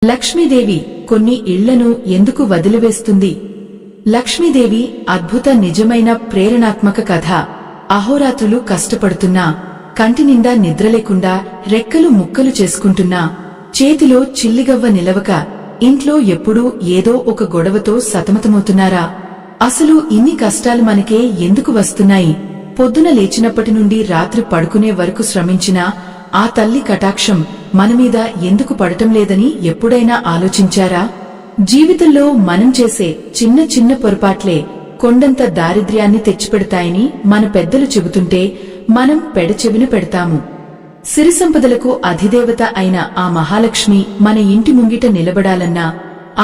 లక్ష్మీదేవి కొన్ని ఇళ్లను ఎందుకు వదిలివేస్తుంది? లక్ష్మీదేవి అద్భుత నిజమైన ప్రేరణాత్మక కథ. అహోరాత్రులు కష్టపడుతున్నా, కంటినిండా నిద్రలేకుండా, రెక్కలు ముక్కలు చేసుకుంటున్నా, చేతిలో చిల్లిగవ్వ నిలవక, ఇంట్లో ఎప్పుడూ ఏదో ఒక గొడవతో సతమతమవుతున్నారా? అసలు ఇన్ని కష్టాలు మనకే ఎందుకు వస్తున్నాయి? పొద్దున లేచినప్పటి నుండి రాత్రి పడుకునే వరకు శ్రమించినా ఆ తల్లి కటాక్షం మనమీద ఎందుకు పడటం లేదని ఎప్పుడైనా ఆలోచించారా? జీవితంలో మనం చేసే చిన్న చిన్న పొరపాట్లే కొండంత దారిద్ర్యాన్ని తెచ్చిపెడతాయని మన పెద్దలు చెబుతుంటే మనం పెడచెవిన పెడతాము. సిరిసంపదలకు అధిదేవత అయిన ఆ మహాలక్ష్మి మన ఇంటి ముంగిట నిలబడాలన్నా,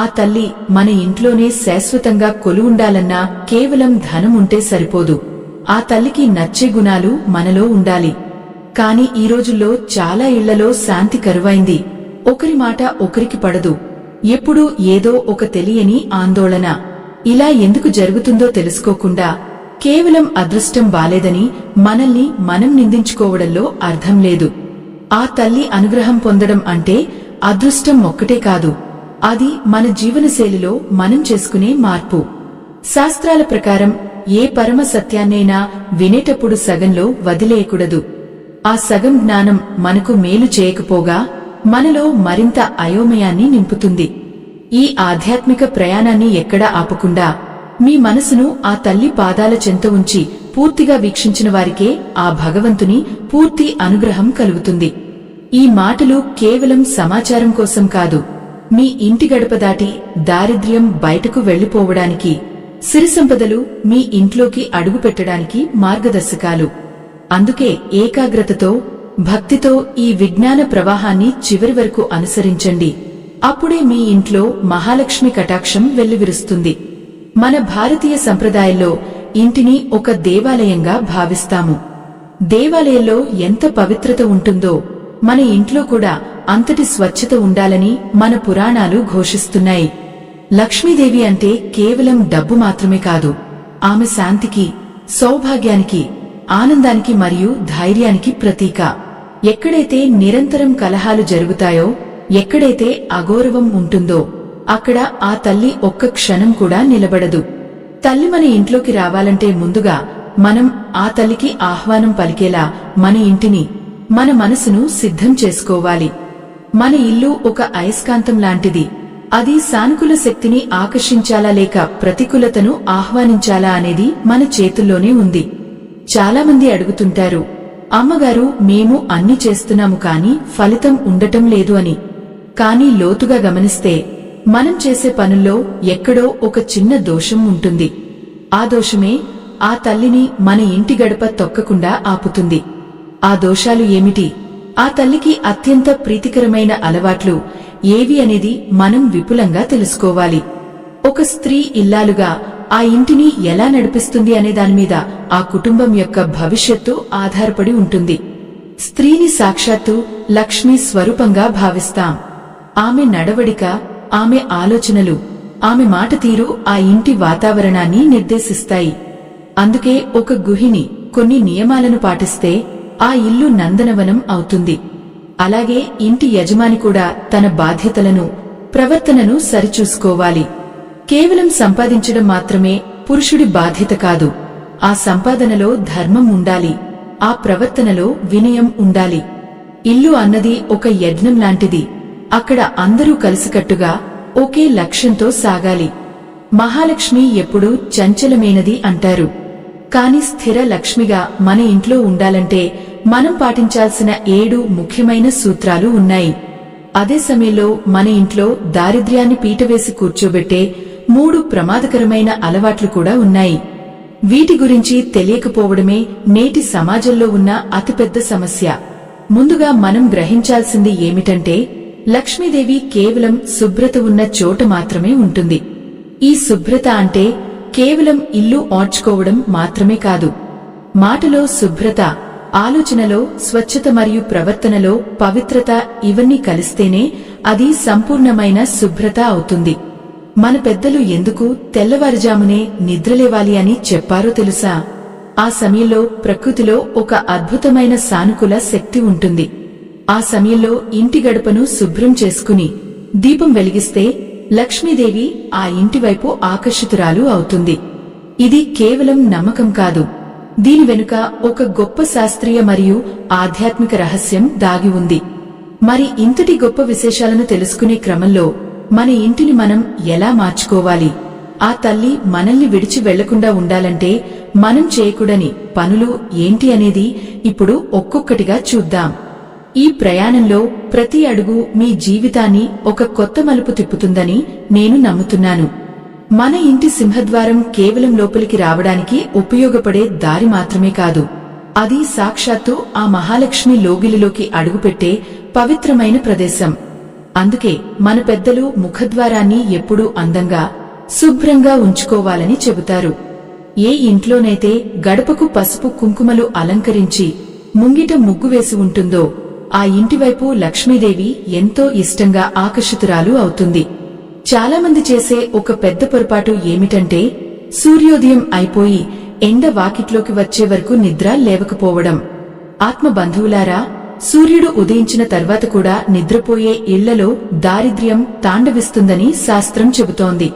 ఆ తల్లి మన ఇంట్లోనే శాశ్వతంగా కొలువుండాలన్నా కేవలం ధనం ఉంటే సరిపోదు. ఆ తల్లికి నచ్చే గుణాలు మనలో ఉండాలి. కాని ఈ రోజుల్లో చాలా ఇళ్లలో శాంతి కరువైంది. ఒకరి మాట ఒకరికి పడదు. ఎప్పుడూ ఏదో ఒక తెలియని ఆందోళన. ఇలా ఎందుకు జరుగుతుందో తెలుసుకోకుండా కేవలం అదృష్టం బాలేదని మనల్ని మనం నిందించుకోవడంలో అర్థం లేదు. ఆ తల్లి అనుగ్రహం పొందడం అంటే అదృష్టం ఒక్కటే కాదు, అది మన జీవనశైలిలో మనం చేసుకునే మార్పు. శాస్త్రాల ప్రకారం ఏ పరమ సత్యాన్నైనా వినేటప్పుడు సగంలో వదిలేయకూడదు. ఆ సగం జ్ఞానం మనకు మేలు చేయకపోగా మనలో మరింత అయోమయాన్ని నింపుతుంది. ఈ ఆధ్యాత్మిక ప్రయాణాన్ని ఎక్కడా ఆపకుండా మీ మనసును ఆ తల్లి పాదాల చెంత ఉంచి పూర్తిగా వీక్షించిన వారికే ఆ భగవంతుని పూర్తి అనుగ్రహం కలుగుతుంది. ఈ మాటలు కేవలం సమాచారం కోసం కాదు, మీ ఇంటి గడప దాటి దారిద్ర్యం బయటకు వెళ్లిపోవడానికి, సిరిసంపదలు మీ ఇంట్లోకి అడుగుపెట్టడానికి మార్గదర్శకాలు. అందుకే ఏకాగ్రతతో, భక్తితో ఈ విజ్ఞాన ప్రవాహాన్ని చివరి వరకు అనుసరించండి. అప్పుడే మీ ఇంట్లో మహాలక్ష్మి కటాక్షం వెల్లివిరుస్తుంది. మన భారతీయ సంప్రదాయంలో ఇంటిని ఒక దేవాలయంగా భావిస్తాము. దేవాలయంలో ఎంత పవిత్రత ఉంటుందో మన ఇంట్లో కూడా అంతటి స్వచ్ఛత ఉండాలని మన పురాణాలు ఘోషిస్తున్నాయి. లక్ష్మీదేవి అంటే కేవలం డబ్బు మాత్రమే కాదు, ఆమె శాంతికి, సౌభాగ్యానికి, ఆనందానికి మరియు ధైర్యానికి ప్రతీక. ఎక్కడైతే నిరంతరం కలహాలు జరుగుతాయో, ఎక్కడైతే అగౌరవం ఉంటుందో అక్కడ ఆ తల్లి ఒక్క క్షణం కూడా నిలబడదు. తల్లి మన ఇంట్లోకి రావాలంటే ముందుగా మనం ఆ తల్లికి ఆహ్వానం పలికేలా మన ఇంటిని, మన మనసును సిద్ధం చేసుకోవాలి. మన ఇల్లు ఒక అయస్కాంతం లాంటిది. అది సానుకూల శక్తిని ఆకర్షించాలా లేక ప్రతికూలతను ఆహ్వానించాలా అనేది మన చేతుల్లోనే ఉంది. చాలామంది అడుగుతుంటారు, అమ్మగారు మేము అన్ని చేస్తున్నాము కాని ఫలితం ఉండటం లేదు అని. కాని లోతుగా గమనిస్తే మనం చేసే పనుల్లో ఎక్కడో ఒక చిన్న దోషం ఉంటుంది. ఆ దోషమే ఆ తల్లిని మన ఇంటి గడప తొక్కకుండా ఆపుతుంది. ఆ దోషాలు ఏమిటి? ఆ తల్లికి అత్యంత ప్రీతికరమైన అలవాట్లు ఏవి అనేది మనం విపులంగా తెలుసుకోవాలి. ఒక స్త్రీ ఇల్లాలుగా ఆ ఇంటిని ఎలా నడిపిస్తుంది అనే దానిమీద ఆ కుటుంబం యొక్క భవిష్యత్తు ఆధారపడి ఉంటుంది. స్త్రీని సాక్షాత్తు లక్ష్మీ స్వరూపంగా భావిస్తాం. ఆమె నడవడిక, ఆమె ఆలోచనలు, ఆమె మాట తీరు ఆ ఇంటి వాతావరణాన్ని నిర్దేశిస్తాయి. అందుకే ఒక గృహిణి కొన్ని నియమాలను పాటిస్తే ఆ ఇల్లు నందనవనం అవుతుంది. అలాగే ఇంటి యజమాని కూడా తన బాధ్యతలను, ప్రవర్తనను సరిచూసుకోవాలి. కేవలం సంపాదించడం మాత్రమే పురుషుడి బాధ్యత కాదు. ఆ సంపాదనలో ధర్మం ఉండాలి, ఆ ప్రవర్తనలో వినయం ఉండాలి. ఇల్లు అన్నది ఒక యజ్ఞం లాంటిది. అక్కడ అందరూ కలిసికట్టుగా ఒకే లక్ష్యంతో సాగాలి. మహాలక్ష్మి ఎప్పుడూ చంచలమైనది అంటారు. కాని స్థిర లక్ష్మిగా మన ఇంట్లో ఉండాలంటే మనం పాటించాల్సిన 7 ముఖ్యమైన సూత్రాలు ఉన్నాయి. అదే సమయంలో మన ఇంట్లో దారిద్ర్యాన్ని పీటవేసి కూర్చోబెట్టే 3 ప్రమాదకరమైన అలవాట్లు కూడా ఉన్నాయి. వీటి గురించి తెలియకపోవడమే నేటి సమాజంలో ఉన్న అతిపెద్ద సమస్య. ముందుగా మనం గ్రహించాల్సింది ఏమిటంటే, లక్ష్మీదేవి కేవలం శుభ్రత ఉన్న చోట మాత్రమే ఉంటుంది. ఈ శుభ్రత అంటే కేవలం ఇల్లు ఆడ్చుకోవడం మాత్రమే కాదు. మాటలో శుభ్రత, ఆలోచనలో స్వచ్ఛత మరియు ప్రవర్తనలో పవిత్రత, ఇవన్నీ కలిస్తేనే అది సంపూర్ణమైన శుభ్రత అవుతుంది. మన పెద్దలు ఎందుకు తెల్లవారుజామునే నిద్రలేవాలి అని చెప్పారో తెలుసా? ఆ సమయంలో ప్రకృతిలో ఒక అద్భుతమైన సానుకూల శక్తి ఉంటుంది. ఆ సమయంలో ఇంటి గడపను శుభ్రం చేసుకుని దీపం వెలిగిస్తే లక్ష్మీదేవి ఆ ఇంటివైపు ఆకర్షితురాలు అవుతుంది. ఇది కేవలం నమ్మకం కాదు, దీని వెనుక ఒక గొప్ప శాస్త్రీయ మరియు ఆధ్యాత్మిక రహస్యం దాగి ఉంది. మరి ఇంతటి గొప్ప విశేషాలను తెలుసుకునే క్రమంలో మన ఇంటిని మనం ఎలా మార్చుకోవాలి, ఆ తల్లి మనల్ని విడిచి వెళ్లకుండా ఉండాలంటే మనం చేయకూడని పనులు ఏంటి అనేది ఇప్పుడు ఒక్కొక్కటిగా చూద్దాం. ఈ ప్రయాణంలో ప్రతి అడుగు మీ జీవితాన్ని ఒక కొత్త మలుపు తిప్పుతుందని నేను నమ్ముతున్నాను. మన ఇంటి సింహద్వారం కేవలం లోపలికి రావడానికి ఉపయోగపడే దారి మాత్రమే కాదు, అది సాక్షాత్తు ఆ మహాలక్ష్మి లోగిలిలోకి అడుగుపెట్టే పవిత్రమైన ప్రదేశం. అందుకే మన పెద్దలు ముఖద్వారాన్ని ఎప్పుడూ అందంగా, శుభ్రంగా ఉంచుకోవాలని చెబుతారు. ఏ ఇంట్లోనైతే గడపకు పసుపు కుంకుమలు అలంకరించి ముంగిట ముగ్గు వేసి ఉంటుందో ఆ ఇంటివైపు లక్ష్మీదేవి ఎంతో ఇష్టంగా ఆకర్షితురాలు అవుతుంది. చాలామంది చేసే ఒక పెద్ద పొరపాటు ఏమిటంటే సూర్యోదయం అయిపోయి ఎండ వాకిట్లోకి వచ్చే వరకు నిద్ర లేవకపోవడం. ఆత్మ బంధువులారా, సూర్యుడు ఉదయించిన తర్వాత కూడా నిద్రపోయే ఇళ్లలో దారిద్ర్యం తాండవిస్తుందని శాస్త్రం చెబుతోంది.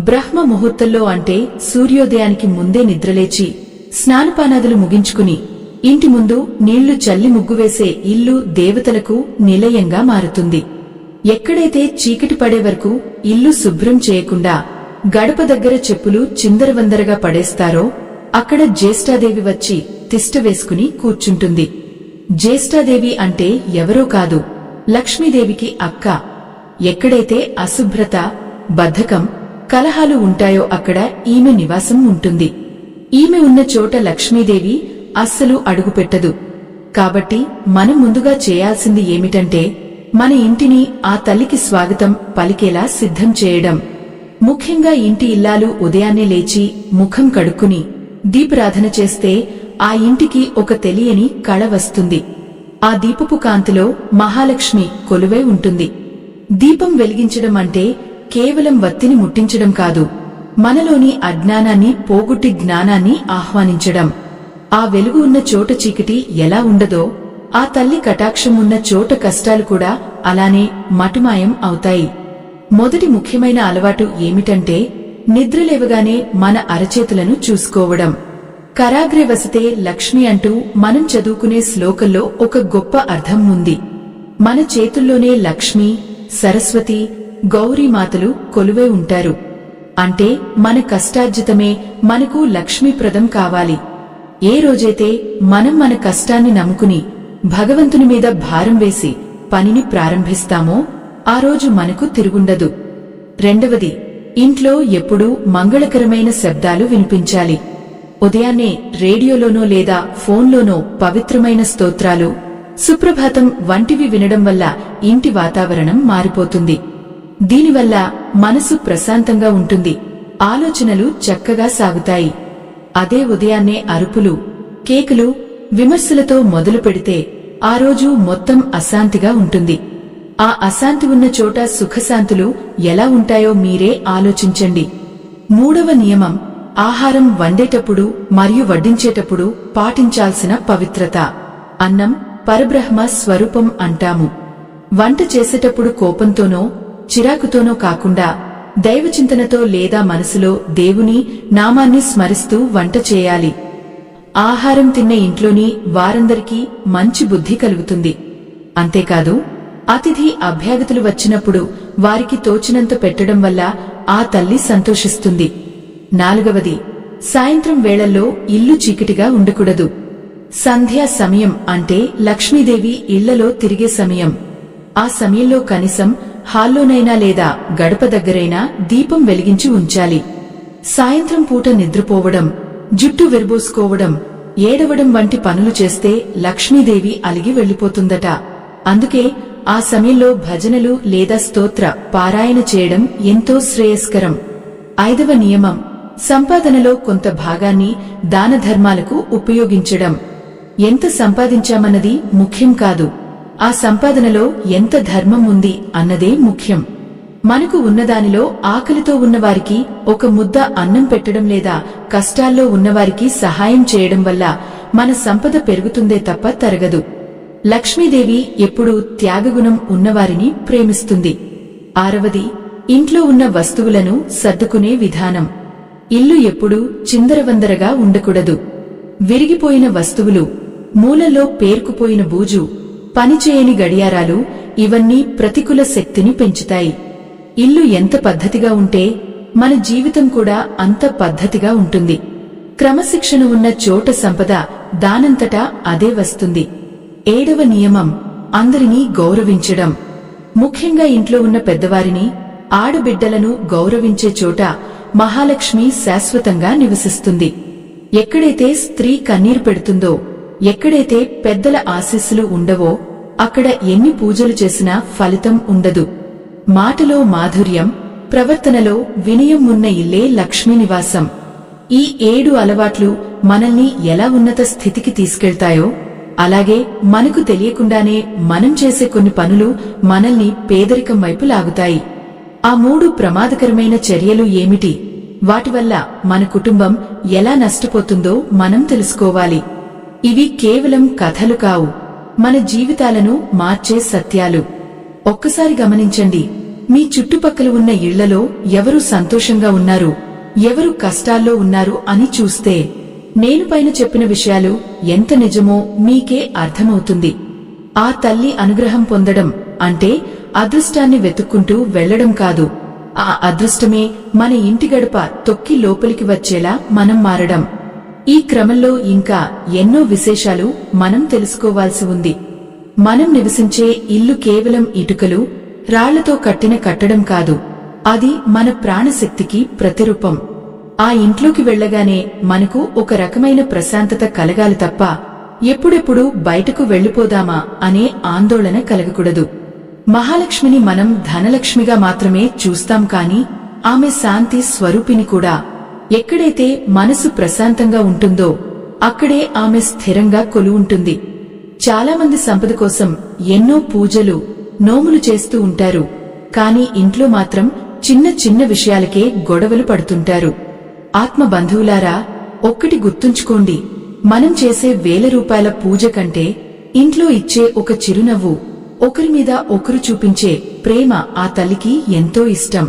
బ్రహ్మ ముహూర్తంలో అంటే సూర్యోదయానికి ముందే నిద్రలేచి స్నానపానాదులు ముగించుకుని ఇంటి ముందు నీళ్లు చల్లి ముగ్గువేసే ఇల్లు దేవతలకు నిలయంగా మారుతుంది. ఎక్కడైతే చీకటి పడే వరకు ఇల్లు శుభ్రం చేయకుండా గడప దగ్గర చెప్పులు చిందరవందరగా పడేస్తారో అక్కడ జ్యేష్ఠాదేవి వచ్చి తిష్ట వేసుకుని కూర్చుంటుంది. జ్యేష్ఠాదేవి అంటే ఎవరో కాదు, లక్ష్మీదేవికి అక్క. ఎక్కడైతే అశుభ్రత, బద్ధకం, కలహాలు ఉంటాయో అక్కడ ఈమె నివాసం ఉంటుంది. ఈమె ఉన్న చోట లక్ష్మీదేవి అస్సలు అడుగుపెట్టదు. కాబట్టి మనం ముందుగా చేయాల్సింది ఏమిటంటే మన ఇంటిని ఆ తల్లికి స్వాగతం పలికేలా సిద్ధం చేయడం. ముఖ్యంగా ఇంటి ఇల్లాలు ఉదయాన్నే లేచి ముఖం కడుక్కుని దీపారాధన చేస్తే ఆ ఇంటికి ఒక తెలియని కళ వస్తుంది. ఆ దీపపు కాంతిలో మహాలక్ష్మి కొలువై ఉంటుంది. దీపం వెలిగించడం అంటే కేవలం వత్తిని ముట్టించడం కాదు, మనలోని అజ్ఞానాన్ని పోగొట్టి జ్ఞానాన్ని ఆహ్వానించడం. ఆ వెలుగు ఉన్న చోట చీకటి ఎలా ఉండదో ఆ తల్లి కటాక్షం ఉన్న చోట కష్టాలు కూడా అలానే మటుమాయం అవుతాయి. మొదటి ముఖ్యమైన అలవాటు ఏమిటంటే నిద్రలేవగానే మన అరచేతులను చూసుకోవడం. కరాగ్రే వసతే లక్ష్మి అంటూ మనం చదువుకునే శ్లోకంలో ఒక గొప్ప అర్థం ఉంది. మన చేతుల్లోనే లక్ష్మి, సరస్వతి, గౌరీమాతలు కొలువై ఉంటారు. అంటే మన కష్టార్జితమే మనకు లక్ష్మీప్రదం కావాలి. ఏ రోజైతే మనం మన కష్టాన్ని నమ్ముకుని భగవంతుని మీద భారం వేసి పనిని ప్రారంభిస్తామో ఆ రోజు మనకు తిరుగుండదు. రెండవది, ఇంట్లో ఎప్పుడూ మంగళకరమైన శబ్దాలు వినిపించాలి. ఉదయాన్నే రేడియోలోనో లేదా ఫోన్లోనో పవిత్రమైన స్తోత్రాలు, సుప్రభాతం వంటివి వినడం వల్ల ఇంటి వాతావరణం మారిపోతుంది. దీనివల్ల మనసు ప్రశాంతంగా ఉంటుంది, ఆలోచనలు చక్కగా సాగుతాయి. అదే ఉదయాన్నే అరుపులు, కేకులు, విమర్శలతో మొదలు పెడితే ఆ రోజు మొత్తం అశాంతిగా ఉంటుంది. ఆ అశాంతి ఉన్న చోట సుఖశాంతులు ఎలా ఉంటాయో మీరే ఆలోచించండి. మూడవ నియమం, ఆహారం వండేటప్పుడు మరియు వడ్డించేటప్పుడు పాటించాల్సిన పవిత్రత. అన్నం పరబ్రహ్మ స్వరూపం అంటాము. వంట చేసేటప్పుడు కోపంతోనో చిరాకుతోనో కాకుండా దైవచింతనతో లేదా మనసులో దేవుని నామాన్ని స్మరిస్తూ వంట చేయాలి. ఆహారం తిన్న ఇంట్లోని వారందరికీ మంచి బుద్ధి కలుగుతుంది. అంతేకాదు, అతిథి అభ్యాగతులు వచ్చినప్పుడు వారికి తోచినంత పెట్టడం వల్ల ఆ తల్లి సంతోషిస్తుంది. నాలుగవది, సాయంత్రం వేళల్లో ఇల్లు చీకటిగా ఉండకూడదు. సంధ్యా సమయం అంటే లక్ష్మీదేవి ఇళ్లలో తిరిగే సమయం. ఆ సమయంలో కనీసం హాల్లోనైనా లేదా గడప దగ్గరైనా దీపం వెలిగించి ఉంచాలి. సాయంత్రం పూట నిద్రపోవడం, జుట్టు విరబోసుకోవడం, ఏడవడం వంటి పనులు చేస్తే లక్ష్మీదేవి అలిగి వెళ్లిపోతుందట. అందుకే ఆ సమయంలో భజనలు లేదా స్తోత్ర పారాయణ చేయడం ఎంతో శ్రేయస్కరం. ఐదవ నియమం, సంపాదనలో కొంత భాగాన్ని దాన ధర్మాలకు ఉపయోగించడం. ఎంత సంపాదించామన్నది ముఖ్యం కాదు, ఆ సంపాదనలో ఎంత ధర్మం ఉంది అన్నదే ముఖ్యం. మనకు ఉన్నదానిలో ఆకలితో ఉన్నవారికి ఒక ముద్ద అన్నం పెట్టడం లేదా కష్టాల్లో ఉన్నవారికి సహాయం చేయడం వల్ల మన సంపద పెరుగుతుందే తప్ప తరగదు. లక్ష్మీదేవి ఎప్పుడూ త్యాగగుణం ఉన్నవారిని ప్రేమిస్తుంది. ఆరవది, ఇంట్లో ఉన్న వస్తువులను సర్దుకునే విధానం. ఇల్లు ఎప్పుడూ చిందరవందరగా ఉండకూడదు. విరిగిపోయిన వస్తువులు, మూలలో పేరుకుపోయిన బూజు, పనిచేయని గడియారాలు ఇవన్నీ ప్రతికూల శక్తిని పెంచుతాయి. ఇల్లు ఎంత పద్ధతిగా ఉంటే మన జీవితం కూడా అంత పద్ధతిగా ఉంటుంది. క్రమశిక్షణ ఉన్న చోట సంపద దానంతటా అదే వస్తుంది. 7వ నియమం, అందరినీ గౌరవించడం. ముఖ్యంగా ఇంట్లో ఉన్న పెద్దవారిని, ఆడబిడ్డలను గౌరవించే చోట మహాలక్ష్మి శాశ్వతంగా నివసిస్తుంది. ఎక్కడైతే స్త్రీ కన్నీరు పెడుతుందో, ఎక్కడైతే పెద్దల ఆశీస్సులు ఉండవో అక్కడ ఎన్ని పూజలు చేసినా ఫలితం ఉండదు. మాటలో మాధుర్యం, ప్రవర్తనలో వినయం ఉన్న ఇల్లే లక్ష్మీ నివాసం. ఈ 7 అలవాట్లు మనల్ని ఎలా ఉన్నత స్థితికి తీసుకెళ్తాయో, అలాగే మనకు తెలియకుండానే మనం చేసే కొన్ని పనులు మనల్ని పేదరికం వైపు లాగుతాయి. ఆ 3 ప్రమాదకరమైన చర్యలు ఏమిటి? వాటి వల్ల మన కుటుంబం ఎలా నష్టపోతుందో మనం తెలుసుకోవాలి. ఇవి కేవలం కథలు కావు, మన జీవితాలను మార్చే సత్యాలు. ఒక్కసారి గమనించండి, మీ చుట్టుపక్కల ఉన్న ఇళ్లలో ఎవరు సంతోషంగా ఉన్నారు, ఎవరు కష్టాల్లో ఉన్నారు అని చూస్తే నేను పైన చెప్పిన విషయాలు ఎంత నిజమో మీకే అర్థమవుతుంది. ఆ తల్లి అనుగ్రహం పొందడం అంటే అదృష్టాన్ని వెతుక్కుంటూ వెళ్లడం కాదు. ఆ అదృష్టమే మన ఇంటి గడప తొక్కి లోపలికి వచ్చేలా మనం మారడం. ఈ క్రమంలో ఇంకా ఎన్నో విశేషాలు మనం తెలుసుకోవాల్సి ఉంది. మనం నివసించే ఇల్లు కేవలం ఇటుకలు, రాళ్లతో కట్టిన కట్టడం కాదు. అది మన ప్రాణశక్తికి ప్రతిరూపం. ఆ ఇంట్లోకి వెళ్లగానే మనకు ఒక రకమైన ప్రశాంతత కలగాలి తప్ప ఎప్పుడెప్పుడు బయటకు వెళ్లిపోదామా అనే ఆందోళన కలగకూడదు. మహాలక్ష్మిని మనం ధనలక్ష్మిగా మాత్రమే చూస్తాం కాని ఆమె శాంతి స్వరూపిణి కూడా. ఎక్కడైతే మనసు ప్రశాంతంగా ఉంటుందో అక్కడే ఆమె స్థిరంగా కొలువుంటుంది. చాలామంది సంపద కోసం ఎన్నో పూజలు, నోములు చేస్తూ ఉంటారు. కాని ఇంట్లో మాత్రం చిన్న చిన్న విషయాలకే గొడవలు పడుతుంటారు. ఆత్మ బంధువులారా, ఒక్కటి గుర్తుంచుకోండి, మనం చేసే ₹1000 పూజ కంటే ఇంట్లో ఇచ్చే ఒక చిరునవ్వు, ఒకరి మీద ఒకరు చూపించే ప్రేమ ఆ తల్లికి ఎంతో ఇష్టం.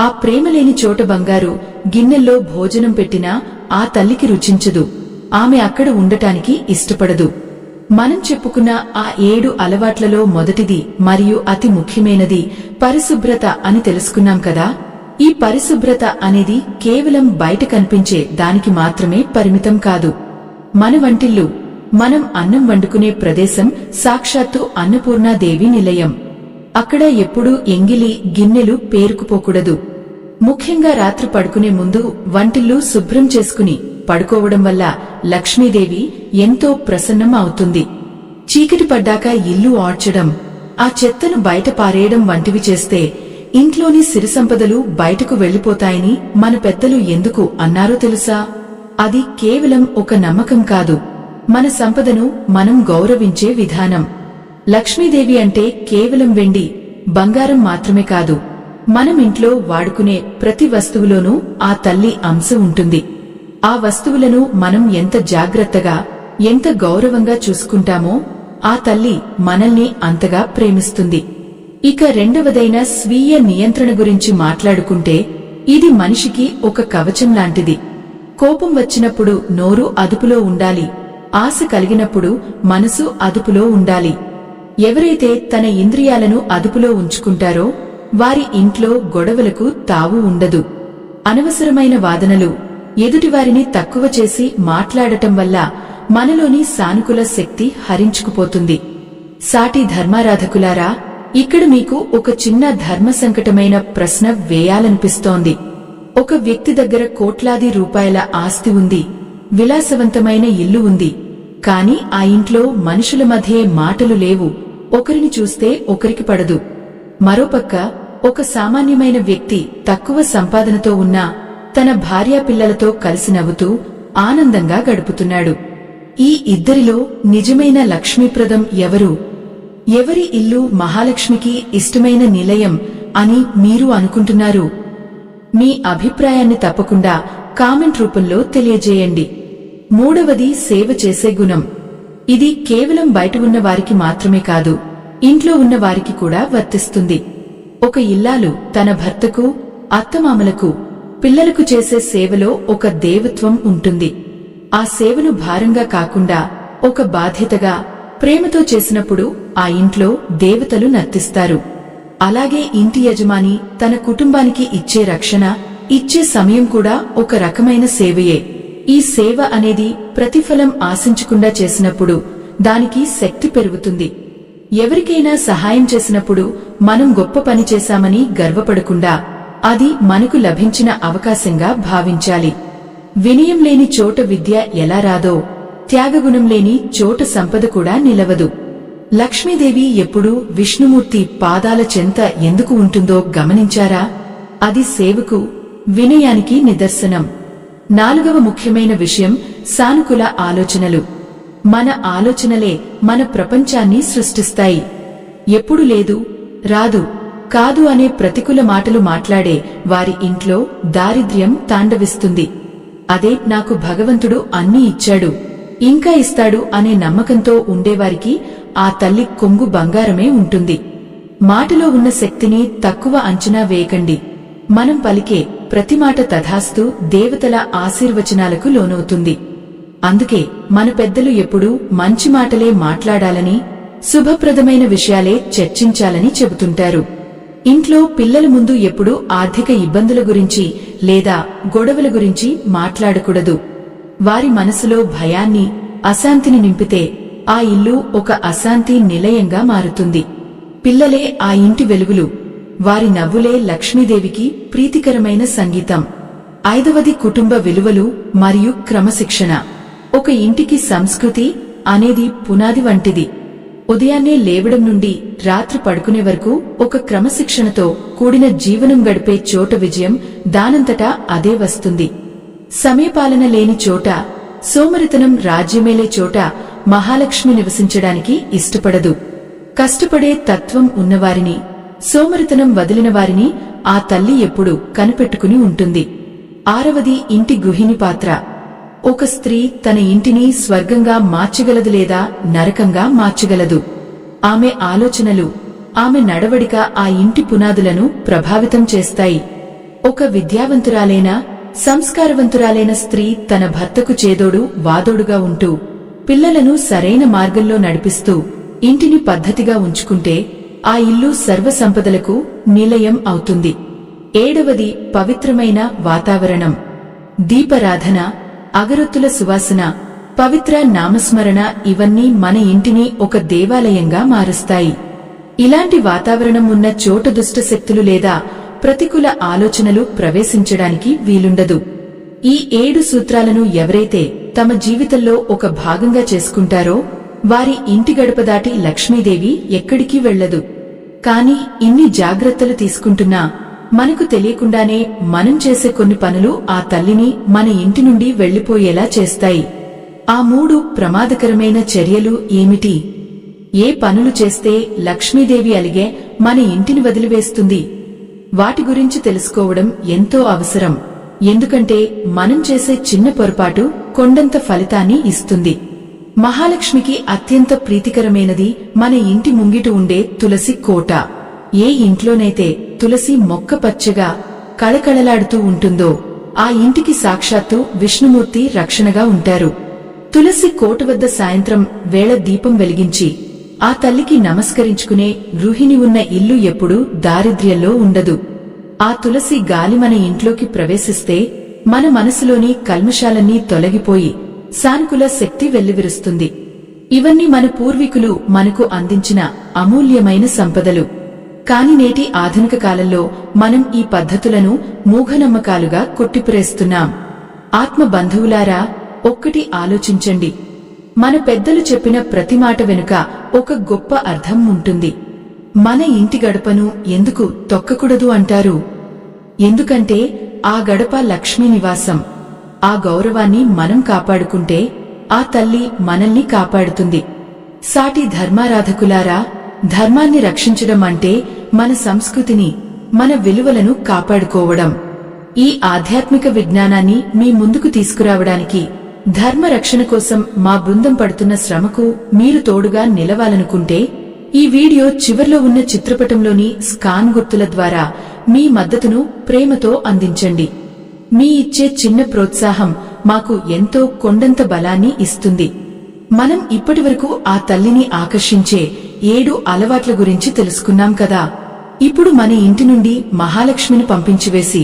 ఆ ప్రేమ లేని చోట బంగారు గిన్నెల్లో భోజనం పెట్టినా ఆ తల్లికి రుచించదు. ఆమె అక్కడ ఉండటానికి ఇష్టపడదు. మనం చెప్పుకున్న ఆ 7 అలవాట్లలో మొదటిది మరియు అతి ముఖ్యమైనది పరిశుభ్రత అని తెలుసుకున్నాం కదా. ఈ పరిశుభ్రత అనేది కేవలం బయట కనిపించే దానికి మాత్రమే పరిమితం కాదు. మన వంటిల్లు, మనం అన్నం వండుకునే ప్రదేశం సాక్షాత్తు అన్నపూర్ణాదేవి నిలయం. అక్కడ ఎప్పుడూ ఎంగిలి గిన్నెలు పేరుకుపోకూడదు. ముఖ్యంగా రాత్రి పడుకునే ముందు వంటిల్లు శుభ్రం చేసుకుని పడుకోవడం వల్ల లక్ష్మీదేవి ఎంతో ప్రసన్నం అవుతుంది. చీకటి పడ్డాక ఇల్లు ఆడ్చడం, ఆ చెత్తను బయట పారేయడం వంటివి చేస్తే ఇంట్లోని సిరి సంపదలు బయటకు వెళ్లిపోతాయని మన పెద్దలు ఎందుకు అన్నారో తెలుసా? అది కేవలం ఒక నమ్మకం కాదు, మన సంపదను మనం గౌరవించే విధానం. లక్ష్మీదేవి అంటే కేవలం వెండి, బంగారం మాత్రమే కాదు. మనం ఇంట్లో వాడుకునే ప్రతి వస్తువులోనూ ఆ తల్లి అంశ ఉంటుంది. ఆ వస్తువులను మనం ఎంత జాగ్రత్తగా, ఎంత గౌరవంగా చూసుకుంటామో ఆ తల్లి మనల్ని అంతగా ప్రేమిస్తుంది. ఇక రెండవదైన స్వీయ నియంత్రణ గురించి మాట్లాడుకుంటే ఇది మనిషికి ఒక కవచం లాంటిది. కోపం వచ్చినప్పుడు నోరు అదుపులో ఉండాలి, ఆశ కలిగినప్పుడు మనసు అదుపులో ఉండాలి. ఎవరైతే తన ఇంద్రియాలను అదుపులో ఉంచుకుంటారో వారి ఇంట్లో గొడవలకు తావు ఉండదు. అనవసరమైన వాదనలు, ఎదుటివారిని తక్కువ చేసి మాట్లాడటం వల్ల మనలోని సానుకూల శక్తి హరించుకుపోతుంది. సాటి ధర్మారాధకులారా, ఇక్కడ మీకు ఒక చిన్న ధర్మ సంకటమైన ప్రశ్న వేయాలనిపిస్తోంది. ఒక వ్యక్తి దగ్గర కోట్లాది రూపాయల ఆస్తి ఉంది, విలాసవంతమైన ఇల్లు ఉంది. కాని ఆ ఇంట్లో మనుషుల మధ్యే మాటలు లేవు, ఒకరిని చూస్తే ఒకరికి పడదు. మరోపక్క ఒక సామాన్యమైన వ్యక్తి తక్కువ సంపాదనతో ఉన్నా తన భార్యాపిల్లలతో కలిసి నవ్వుతూ ఆనందంగా గడుపుతున్నాడు. ఈ ఇద్దరిలో నిజమైన లక్ష్మీప్రదం ఎవరు? ఎవరి ఇల్లు మహాలక్ష్మికి ఇష్టమైన నిలయం అని మీరు అనుకుంటున్నారు? మీ అభిప్రాయాన్ని తప్పకుండా కామెంట్ రూపంలో తెలియజేయండి. మూడవది సేవ చేసే గుణం. ఇది కేవలం బయట ఉన్న వారికి మాత్రమే కాదు, ఇంట్లో ఉన్న వారికి కూడా వర్తిస్తుంది. ఒక ఇల్లాలు తన భర్తకు, అత్తమామలకు, పిల్లలకు చేసే సేవలో ఒక దేవత్వం ఉంటుంది. ఆ సేవను భారంగా కాకుండా ఒక బాధ్యతగా, ప్రేమతో చేసినప్పుడు ఆ ఇంట్లో దేవతలు నర్తిస్తారు. అలాగే ఇంటి యజమాని తన కుటుంబానికి ఇచ్చే రక్షణ, ఇచ్చే సమయం కూడా ఒక రకమైన సేవయే. ఈ సేవ అనేది ప్రతిఫలం ఆశించకుండా చేసినప్పుడు దానికి శక్తి పెరుగుతుంది. ఎవరికైనా సహాయం చేసినప్పుడు మనం గొప్ప పని చేశామని గర్వపడకుండా అది మనకు లభించిన అవకాశంగా భావించాలి. వినయం లేని చోట విద్య ఎలా రాదో, త్యాగగుణం లేని చోట సంపద కూడా నిలవదు. లక్ష్మీదేవి ఎప్పుడూ విష్ణుమూర్తి పాదాల చెంత ఎందుకు ఉంటుందో గమనించారా? అది సేవకు, వినయానికి నిదర్శనం. 4వ ముఖ్యమైన విషయం సానుకూల ఆలోచనలు. మన ఆలోచనలే మన ప్రపంచాన్ని సృష్టిస్తాయి. ఎప్పుడు లేదు, రాదు, కాదు అనే ప్రతికూల మాటలు మాట్లాడే వారి ఇంట్లో దారిద్ర్యం తాండవిస్తుంది. అదే నాకు భగవంతుడు అన్నీ ఇచ్చాడు, ఇంకా ఇస్తాడు అనే నమ్మకంతో ఉండేవారికి ఆ తల్లి కొంగు బంగారమే ఉంటుంది. మాటలో ఉన్న శక్తిని తక్కువ అంచనా వేయకండి. మనం పలికే ప్రతి మాట తథాస్తు దేవతల ఆశీర్వచనాలకు లోనవుతుంది. అందుకే మన పెద్దలు ఎప్పుడూ మంచి మాటలే మాట్లాడాలని, శుభప్రదమైన విషయాలే చర్చించాలని చెబుతుంటారు. ఇంట్లో పిల్లల ముందు ఎప్పుడూ ఆర్థిక ఇబ్బందుల గురించి లేదా గొడవల గురించి మాట్లాడకూడదు. వారి మనసులో భయాన్ని, అశాంతిని నింపితే ఆ ఇల్లు ఒక అశాంతి నిలయంగా మారుతుంది. పిల్లలే ఆ ఇంటి వెలుగులు. వారి నవ్వులే లక్ష్మీదేవికి ప్రీతికరమైన సంగీతం. 5వది కుటుంబ విలువలు మరియు క్రమశిక్షణ. ఒక ఇంటికి సంస్కృతి అనేది పునాది వంటిది. ఉదయాన్నే లేవడం నుండి రాత్రి పడుకునే వరకు ఒక క్రమశిక్షణతో కూడిన జీవనం గడిపే చోట విజయం దానంతటా అదే వస్తుంది. సమయపాలన లేని చోట, సోమరితనం రాజ్యమేలే చోట మహాలక్ష్మి నివసించడానికి ఇష్టపడదు. కష్టపడే తత్వం ఉన్నవారిని, సోమరితనం వదిలిన వారిని ఆ తల్లి ఎప్పుడూ కనిపెట్టుకుని ఉంటుంది. 6వది ఇంటి గృహిణి పాత్ర. ఒక స్త్రీ తన ఇంటిని స్వర్గంగా మార్చగలదు లేదా నరకంగా మార్చగలదు. ఆమె ఆలోచనలు, ఆమె నడవడిక ఆ ఇంటి పునాదులను ప్రభావితం చేస్తాయి. ఒక విద్యావంతురాలైన, సంస్కారవంతురాలైన స్త్రీ తన భర్తకు చేదోడు వాదోడుగా ఉంటూ, పిల్లలను సరైన మార్గంలో నడిపిస్తూ ఇంటిని పద్ధతిగా ఉంచుకుంటే ఆ ఇల్లు సర్వసంపదలకు నిలయం అవుతుంది. 7వది పవిత్రమైన వాతావరణం. దీపారాధన, అగరొత్తుల సువాసన, పవిత్ర నామస్మరణ ఇవన్నీ మన ఇంటిని ఒక దేవాలయంగా మారుస్తాయి. ఇలాంటి వాతావరణం ఉన్న చోట దుష్టశక్తులు లేదా ప్రతికూల ఆలోచనలు ప్రవేశించడానికి వీలుండదు. ఈ 7 సూత్రాలను ఎవరైతే తమ జీవితంలో ఒక భాగంగా చేసుకుంటారో వారి ఇంటి గడప దాటి లక్ష్మీదేవి ఎక్కడికి వెళ్లదు. కాని ఇన్ని జాగ్రత్తలు తీసుకుంటున్నా మనకు తెలియకుండానే మనం చేసే కొన్ని పనులు ఆ తల్లిని మన ఇంటి నుండి వెళ్లిపోయేలా చేస్తాయి. ఆ 3 ప్రమాదకరమైన చర్యలు ఏమిటి? ఏ పనులు చేస్తే లక్ష్మీదేవి అలిగే మన ఇంటిని వదిలివేస్తుంది? వాటి గురించి తెలుసుకోవడం ఎంతో అవసరం. ఎందుకంటే మనం చేసే చిన్న పొరపాటు కొండంత ఫలితాన్ని ఇస్తుంది. మహాలక్ష్మికి అత్యంత ప్రీతికరమైనది మన ఇంటి ముంగిట ఉండే తులసి కోట. ఏ ఇంట్లోనైతే తులసి మొక్క పచ్చగా కళకళలాడుతూ ఉంటుందో ఆ ఇంటికి సాక్షాత్తు విష్ణుమూర్తి రక్షణగా ఉంటారు. తులసి కోట వద్ద సాయంత్రం వేళ దీపం వెలిగించి ఆ తల్లికి నమస్కరించుకునే గృహిణి ఉన్న ఇల్లు ఎప్పుడూ దారిద్ర్యంలో ఉండదు. ఆ తులసి గాలి మన ఇంట్లోకి ప్రవేశిస్తే మన మనసులోని కల్మషాలన్నీ తొలగిపోయి సానుకూల శక్తి వెల్లివిరుస్తుంది. ఇవన్నీ మన పూర్వీకులు మనకు అందించిన అమూల్యమైన సంపదలు. కాని నేటి ఆధునిక కాలంలో మనం ఈ పద్ధతులను మూఢనమ్మకాలుగా కొట్టిపురేస్తున్నాం. ఆత్మ బంధువులారా, ఒక్కటి ఆలోచించండి. మన పెద్దలు చెప్పిన ప్రతి మాట వెనుక ఒక గొప్ప అర్థం ఉంటుంది. మన ఇంటి గడపను ఎందుకు తొక్కకూడదు అంటారు? ఎందుకంటే ఆ గడప లక్ష్మీ నివాసం. ఆ గౌరవాన్ని మనం కాపాడుకుంటే ఆ తల్లి మనల్ని కాపాడుతుంది. సాటి ధర్మారాధకులారా, ధర్మాన్ని రక్షించడం అంటే మన సంస్కృతిని, మన విలువలను కాపాడుకోవడం. ఈ ఆధ్యాత్మిక విజ్ఞానాన్ని మీ ముందుకు తీసుకురావడానికి, ధర్మ రక్షణ కోసం మా బృందం పడుతున్న శ్రమకు మీరు తోడుగా నిలవాలనుకుంటే ఈ వీడియో చివర్లో ఉన్న చిత్రపటంలోని స్కాన్ గుర్తుల ద్వారా మీ మద్దతును ప్రేమతో అందించండి. మీ ఇచ్చే చిన్న ప్రోత్సాహం మాకు ఎంతో కొండంత బలాన్ని ఇస్తుంది. మనం ఇప్పటివరకు ఆ తల్లిని ఆకర్షించే 7 అలవాట్ల గురించి తెలుసుకున్నాం కదా. ఇప్పుడు మన ఇంటి నుండి మహాలక్ష్మిని పంపించివేసి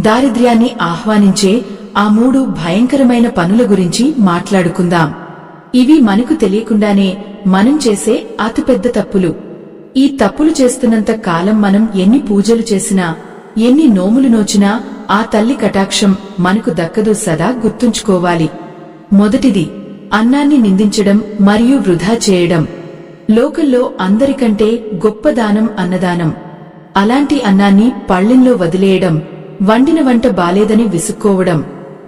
దారిద్ర్యాన్ని ఆహ్వానించే ఆ 3 భయంకరమైన పనుల గురించి మాట్లాడుకుందాం. ఇవి మనకు తెలియకుండానే మనం చేసే అతిపెద్ద తప్పులు. ఈ తప్పులు చేస్తున్నంత కాలం మనం ఎన్ని పూజలు చేసినా, ఎన్ని నోములు నోచినా ఆ తల్లి కటాక్షం మనకు దక్కదు. సదా గుర్తుంచుకోవాలి. మొదటిది, అన్నాన్ని నిందించడం మరియు వృధా చేయడం. లోకంలో అందరికంటే గొప్ప దానం అన్నదానం. అలాంటి అన్నాన్ని పళ్ళెంలో వదిలేయడం, వండిన వంట బాలేదని విసుక్కోవడం,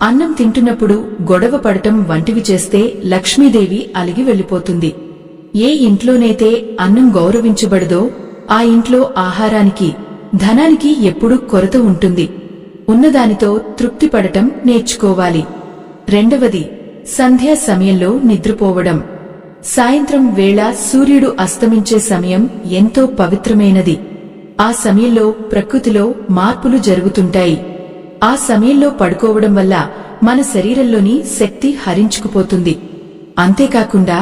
అన్నం తింటున్నప్పుడు గొడవ పడటం వంటివి చేస్తే లక్ష్మీదేవి అలిగి వెళ్లిపోతుంది. ఏ ఇంట్లోనైతే అన్నం గౌరవించబడదో ఆ ఇంట్లో ఆహారానికి, ధనానికి ఎప్పుడూ కొరత ఉంటుంది. ఉన్నదానితో తృప్తిపడటం నేర్చుకోవాలి. రెండవది, సంధ్యా సమయంలో నిద్రపోవడం. సాయంత్రం వేళ సూర్యుడు అస్తమించే సమయం ఎంతో పవిత్రమైనది. ఆ సమయంలో ప్రకృతిలో మార్పులు జరుగుతుంటాయి. ఆ సమయంలో పడుకోవడం వల్ల మన శరీరంలోని శక్తి హరించుకుపోతుంది. అంతేకాకుండా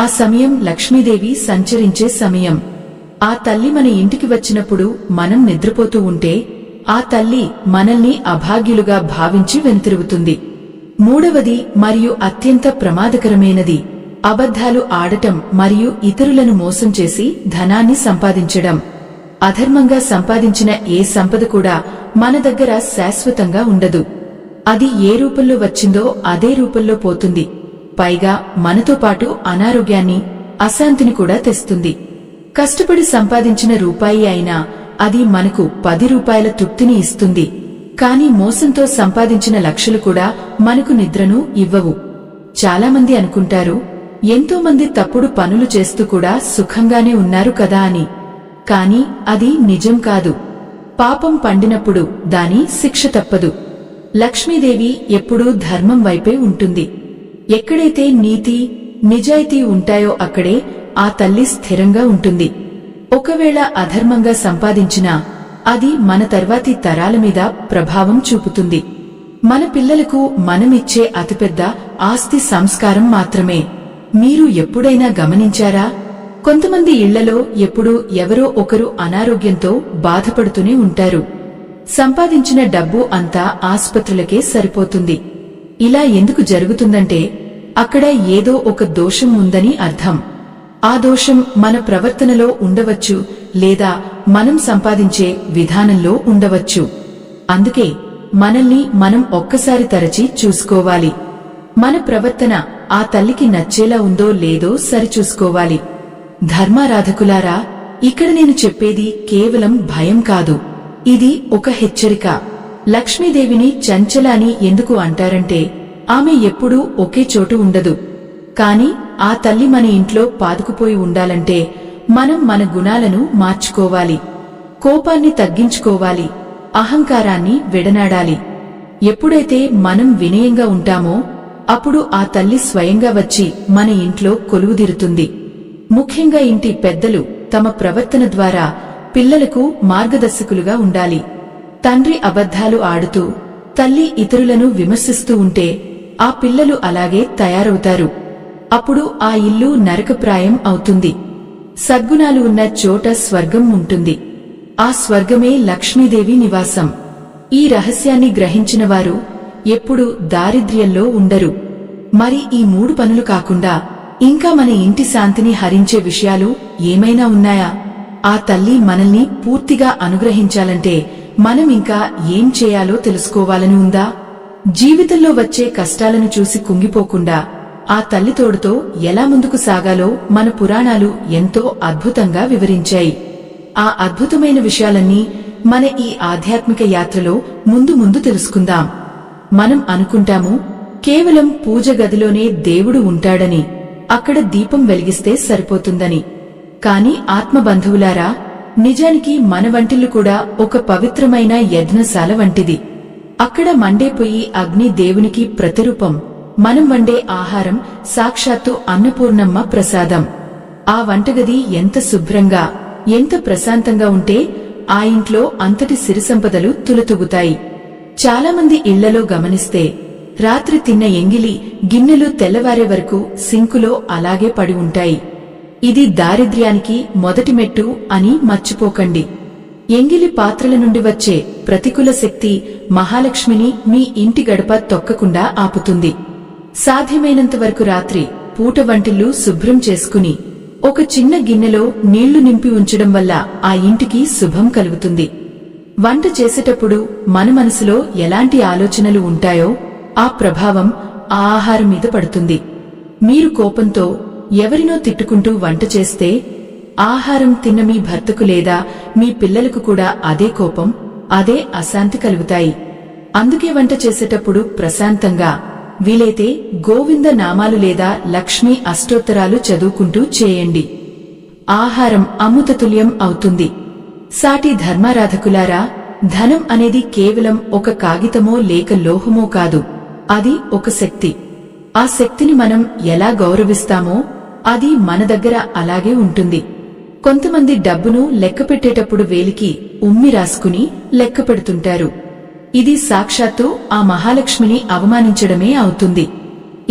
ఆ సమయం లక్ష్మీదేవి సంచరించే సమయం. ఆ తల్లి మన ఇంటికి వచ్చినప్పుడు మనం నిద్రపోతూ ఉంటే ఆ తల్లి మనల్ని అభాగ్యులుగా భావించి వెనుతిరుగుతుంది. మూడవది మరియు అత్యంత ప్రమాదకరమైనది, అబద్ధాలు ఆడటం మరియు ఇతరులను మోసం చేసి ధనాన్ని సంపాదించడం. అధర్మంగా సంపాదించిన ఏ సంపద కూడా మన దగ్గర శాశ్వతంగా ఉండదు. అది ఏ రూపంలో వచ్చిందో అదే రూపంలో పోతుంది. పైగా మనతో పాటు అనారోగ్యాన్ని, అశాంతిని కూడా తెస్తుంది. కష్టపడి సంపాదించిన రూపాయి అయినా అది మనకు 10 రూపాయల తృప్తిని ఇస్తుంది. కాని మోసంతో సంపాదించిన లక్షలు కూడా మనకు నిద్రను ఇవ్వవు. చాలామంది అనుకుంటారు, ఎంతో మంది తప్పుడు పనులు చేస్తూ కూడా సుఖంగానే ఉన్నారు కదా అని. కాని అది నిజం కాదు. పాపం పండినప్పుడు దాని శిక్ష తప్పదు. లక్ష్మీదేవి ఎప్పుడూ ధర్మం వైపే ఉంటుంది. ఎక్కడైతే నీతి, నిజాయితీ ఉంటాయో అక్కడే ఆ తల్లి స్థిరంగా ఉంటుంది. ఒకవేళ అధర్మంగా సంపాదించినా అది మన తర్వాతి తరాల మీద ప్రభావం చూపుతుంది. మన పిల్లలకు మనమిచ్చే అతిపెద్ద ఆస్తి సంస్కారం మాత్రమే. మీరు ఎప్పుడైనా గమనించారా? కొంతమంది ఇళ్లలో ఎప్పుడూ ఎవరో ఒకరు అనారోగ్యంతో బాధపడుతూనే ఉంటారు. సంపాదించిన డబ్బు అంతా ఆస్పత్రులకే సరిపోతుంది. ఇలా ఎందుకు జరుగుతుందంటే అక్కడ ఏదో ఒక దోషం ఉందని అర్థం. ఆ దోషం మన ప్రవర్తనలో ఉండవచ్చు, లేదా మనం సంపాదించే విధానంలో ఉండవచ్చు. అందుకే మనల్ని మనం ఒక్కసారి తరచి చూసుకోవాలి. మన ప్రవర్తన ఆ తల్లికి నచ్చేలా ఉందో లేదో సరిచూసుకోవాలి. ధర్మారాధకులారా, ఇక్కడ నేను చెప్పేది కేవలం భయం కాదు. ఇది ఒక హెచ్చరిక. లక్ష్మీదేవిని చంచల అని ఎందుకు అంటారంటే ఆమె ఎప్పుడూ ఒకే చోటు ఉండదు. కాని ఆ తల్లి మన ఇంట్లో పాదుకుపోయి ఉండాలంటే మనం మన గుణాలను మార్చుకోవాలి. కోపాన్ని తగ్గించుకోవాలి. అహంకారాన్ని విడనాడాలి. ఎప్పుడైతే మనం వినయంగా ఉంటామో అప్పుడు ఆ తల్లి స్వయంగా వచ్చి మన ఇంట్లో కొలువుదీరుతుంది. ముఖ్యంగా ఇంటి పెద్దలు తమ ప్రవర్తన ద్వారా పిల్లలకు మార్గదర్శకులుగా ఉండాలి. తండ్రి అబద్ధాలు ఆడుతూ, తల్లి ఇతరులను విమర్శిస్తూ ఉంటే ఆ పిల్లలు అలాగే తయారవుతారు. అప్పుడు ఆ ఇల్లు నరకప్రాయం అవుతుంది. సద్గుణాలు ఉన్న చోట స్వర్గం ఉంటుంది. ఆ స్వర్గమే లక్ష్మీదేవి నివాసం. ఈ రహస్యాన్ని గ్రహించిన వారు ఎప్పుడూ దారిద్ర్యంలో ఉండరు. మరి ఈ 3 పనులు కాకుండా ఇంకా మన ఇంటి శాంతిని హరించే విషయాలు ఏమైనా ఉన్నాయా? ఆ తల్లి మనల్ని పూర్తిగా అనుగ్రహించాలంటే మనం ఇంకా ఏం చేయాలో తెలుసుకోవాలని ఉందా? జీవితంలో వచ్చే కష్టాలను చూసి కుంగిపోకుండా ఆ తల్లి తోడుతో ఎలా ముందుకు సాగాలో మన పురాణాలు ఎంతో అద్భుతంగా వివరించాయి. ఆ అద్భుతమైన విషయాలన్నీ మన ఈ ఆధ్యాత్మిక యాత్రలో ముందు ముందు తెలుసుకుందాం. మనం అనుకుంటాము కేవలం పూజ గదిలోనే దేవుడు ఉంటాడని, అక్కడ దీపం వెలిగిస్తే సరిపోతుందని. కాని ఆత్మబంధువులారా, నిజానికి మన వంటిల్లు కూడా ఒక పవిత్రమైన యజ్ఞశాల వంటిది. అక్కడ మండే పొయ్యి అగ్ని దేవునికి ప్రతిరూపం. మనం వండే ఆహారం సాక్షాత్తు అన్నపూర్ణమ్మ ప్రసాదం. ఆ వంటగది ఎంత శుభ్రంగా, ఎంత ప్రశాంతంగా ఉంటే ఆ ఇంట్లో అంతటి సిరిసంపదలు తులతూగుతాయి. చాలామంది ఇళ్లలో గమనిస్తే రాత్రి తిన్న ఎంగిలి గిన్నెలు తెల్లవారే వరకు సింకులో అలాగే పడి ఉంటాయి. ఇది దారిద్ర్యానికి మొదటి మెట్టు అని మర్చిపోకండి. ఎంగిలి పాత్రల నుండి వచ్చే ప్రతికూల శక్తి మహాలక్ష్మిని మీ ఇంటి గడప తొక్కకుండా ఆపుతుంది. సాధ్యమైనంత వరకు రాత్రి పూట వంటిల్లు శుభ్రం చేసుకుని ఒక చిన్న గిన్నెలో నీళ్లు నింపి ఉంచడం వల్ల ఆ ఇంటికి శుభం కలుగుతుంది. వంట చేసేటప్పుడు మన మనసులో ఎలాంటి ఆలోచనలు ఉంటాయో ఆ ప్రభావం ఆ ఆహారం మీద పడుతుంది. మీరు కోపంతో ఎవరినో తిట్టుకుంటూ వంట చేస్తే ఆహారం తిన్న మీ భర్తకు లేదా మీ పిల్లలకు కూడా అదే కోపం, అదే అశాంతి కలుగుతాయి. అందుకే వంట చేసేటప్పుడు ప్రశాంతంగా, వీలైతే గోవింద నామాలు లేదా లక్ష్మీ అష్టోత్తరాలు చదువుకుంటూ చేయండి. ఆహారం అమృతతుల్యం అవుతుంది. సాటి ధర్మారాధకులారా, ధనం అనేది కేవలం ఒక కాగితమో లేక లోహమో కాదు. అది ఒక శక్తి. ఆ శక్తిని మనం ఎలా గౌరవిస్తామో అది మన దగ్గర అలాగే ఉంటుంది. కొంతమంది డబ్బును లెక్కపెట్టేటప్పుడు వేలికి ఉమ్మి రాసుకుని లెక్కపెడుతుంటారు. ఇది సాక్షాత్తు ఆ మహాలక్ష్మిని అవమానించడమే అవుతుంది.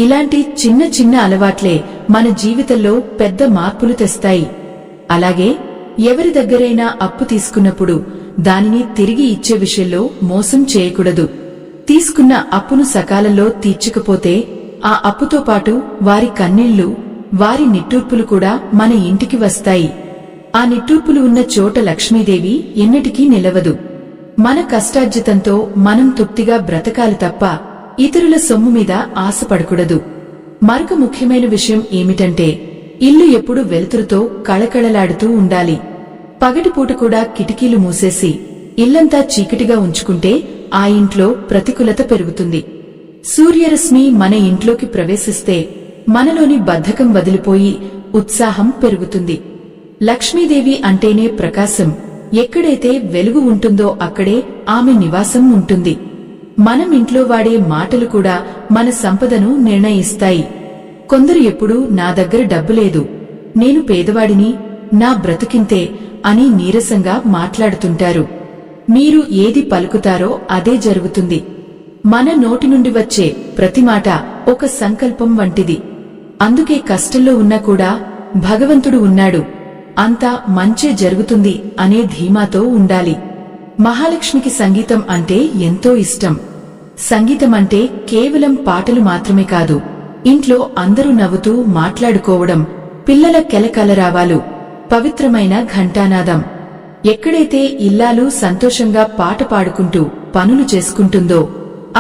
ఇలాంటి చిన్న చిన్న అలవాట్లే మన జీవితంలో పెద్ద మార్పులు తెస్తాయి. అలాగే ఎవరి దగ్గరైనా అప్పు తీసుకున్నప్పుడు దానిని తిరిగి ఇచ్చే విషయంలో మోసం చేయకూడదు. తీసుకున్న అప్పును సకాలంలో తీర్చకపోతే ఆ అప్పుతో పాటు వారి కన్నీళ్లు, వారి నిట్టూర్పులు కూడా మన ఇంటికి వస్తాయి. ఆ నిట్టూర్పులు ఉన్న చోట లక్ష్మీదేవి ఎన్నటికీ నిలవదు. మన కష్టార్జితంతో మనం తృప్తిగా బ్రతకాలి తప్ప ఇతరుల సొమ్ము మీద ఆశపడకూడదు. మరొక ముఖ్యమైన విషయం ఏమిటంటే ఇల్లు ఎప్పుడూ వెలుతురుతో కళకళలాడుతూ ఉండాలి. పగటిపూట కూడా కిటికీలు మూసేసి ఇల్లంతా చీకటిగా ఉంచుకుంటే ఆ ఇంట్లో ప్రతికూలత పెరుగుతుంది. సూర్యరశ్మి మన ఇంట్లోకి ప్రవేశిస్తే మనలోని బద్ధకం వదిలిపోయి ఉత్సాహం పెరుగుతుంది. లక్ష్మీదేవి అంటేనే ప్రకాశం. ఎక్కడైతే వెలుగు ఉంటుందో అక్కడే ఆమె నివాసం ఉంటుంది. మనం ఇంట్లో వాడే మాటలు కూడా మన సంపదను నిర్ణయిస్తాయి. కొందరు ఎప్పుడూ నా దగ్గర డబ్బు లేదు, నేను పేదవాడిని, నా బ్రతుకింతే అని నీరసంగా మాట్లాడుతుంటారు. మీరు ఏది పలుకుతారో అదే జరుగుతుంది. మన నోటి నుండి వచ్చే ప్రతి మాట ఒక సంకల్పం వంటిది. అందుకే కష్టంలో ఉన్నా కూడా భగవంతుడు ఉన్నాడు, అంతా మంచే జరుగుతుంది అనే ధీమాతో ఉండాలి. మహాలక్ష్మికి సంగీతం అంటే ఎంతో ఇష్టం. సంగీతం అంటే కేవలం పాటలు మాత్రమే కాదు, ఇంట్లో అందరూ నవ్వుతూ మాట్లాడుకోవడం, పిల్లల కెలకలరావాలు, పవిత్రమైన ఘంటానాదం. ఎక్కడైతే ఇల్లాలు సంతోషంగా పాట పాడుకుంటూ పనులు చేసుకుంటుందో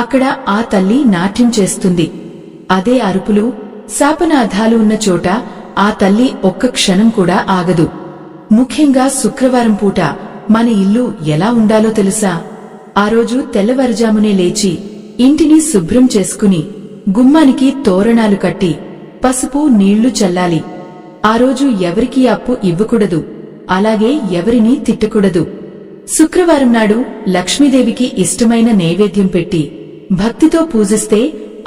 అక్కడ ఆ తల్లి నాట్యం చేస్తుంది. అదే అరుపులు, శాపనార్థాలు ఉన్న చోట ఆ తల్లి ఒక్క క్షణం కూడా ఆగదు. ముఖ్యంగా శుక్రవారం పూట మన ఇల్లు ఎలా ఉండాలో తెలుసా? ఆ రోజు తెల్లవారుజామునే లేచి ఇంటిని శుభ్రం చేసుకుని గుమ్మానికి తోరణాలు కట్టి పసుపు నీళ్లు చల్లాలి. ఆ రోజు ఎవరికీ అప్పు ఇవ్వకూడదు, అలాగే ఎవరినీ తిట్టకూడదు. శుక్రవారం నాడు లక్ష్మీదేవికి ఇష్టమైన నైవేద్యం పెట్టి భక్తితో పూజిస్తే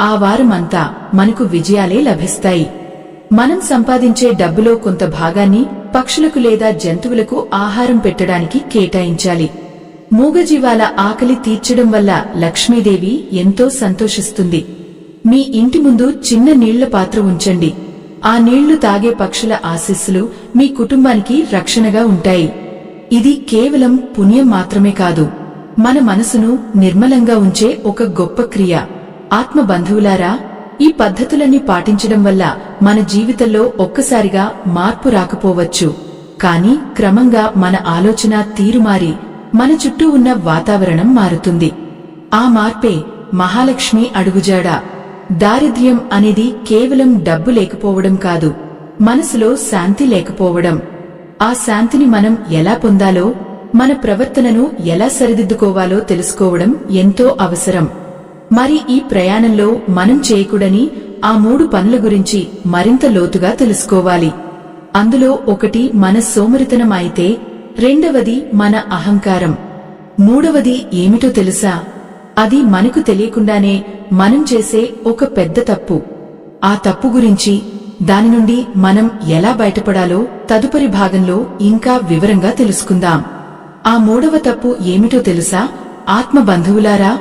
ఆ వారమంతా మనకు విజయాలే లభిస్తాయి. మనం సంపాదించే డబ్బులో కొంత భాగాన్ని పక్షులకు లేదా జంతువులకు ఆహారం పెట్టడానికి కేటాయించాలి. మూగజీవాల ఆకలి తీర్చడం వల్ల లక్ష్మీదేవి ఎంతో సంతోషిస్తుంది. మీ ఇంటి ముందు చిన్న నీళ్ల పాత్ర ఉంచండి. ఆ నీళ్లు తాగే పక్షుల ఆశీస్సులు మీ కుటుంబానికి రక్షణగా ఉంటాయి. ఇది కేవలం పుణ్యం మాత్రమే కాదు, మన మనసును నిర్మలంగా ఉంచే ఒక గొప్ప క్రియ. ఆత్మ బంధువులారా, ఈ పద్ధతులన్నీ పాటించడం వల్ల మన జీవితంలో ఒక్కసారిగా మార్పు రాకపోవచ్చు, కానీ క్రమంగా మన ఆలోచన తీరు మారి మన చుట్టూ ఉన్న వాతావరణం మారుతుంది. ఆ మార్పే మహాలక్ష్మి అడుగుజాడ. దారిద్ర్యం అనేది కేవలం డబ్బు లేకపోవడం కాదు, మనసులో శాంతి లేకపోవడం. ఆ శాంతిని మనం ఎలా పొందాలో, మన ప్రవర్తనను ఎలా సరిదిద్దుకోవాలో తెలుసుకోవడం ఎంతో అవసరం. మరి ఈ ప్రయాణంలో మనం చేయకూడని ఆ 3 పనుల గురించి మరింత లోతుగా తెలుసుకోవాలి. అందులో ఒకటి మన సోమరితనం అయితే, రెండవది మన అహంకారం, మూడవది ఏమిటో తెలుసా? అది మనకు తెలియకుండానే మనం చేసే ఒక పెద్ద తప్పు. ఆ తప్పు గురించి దాని నుండి మనం ఎలా బయటపడాలో తదుపరి భాగంలో ఇంకా వివరంగా తెలుసుకుందాం. ఆ మూడవ తప్పు ఏమిటో తెలుసా? ఆత్మ బంధువులారా,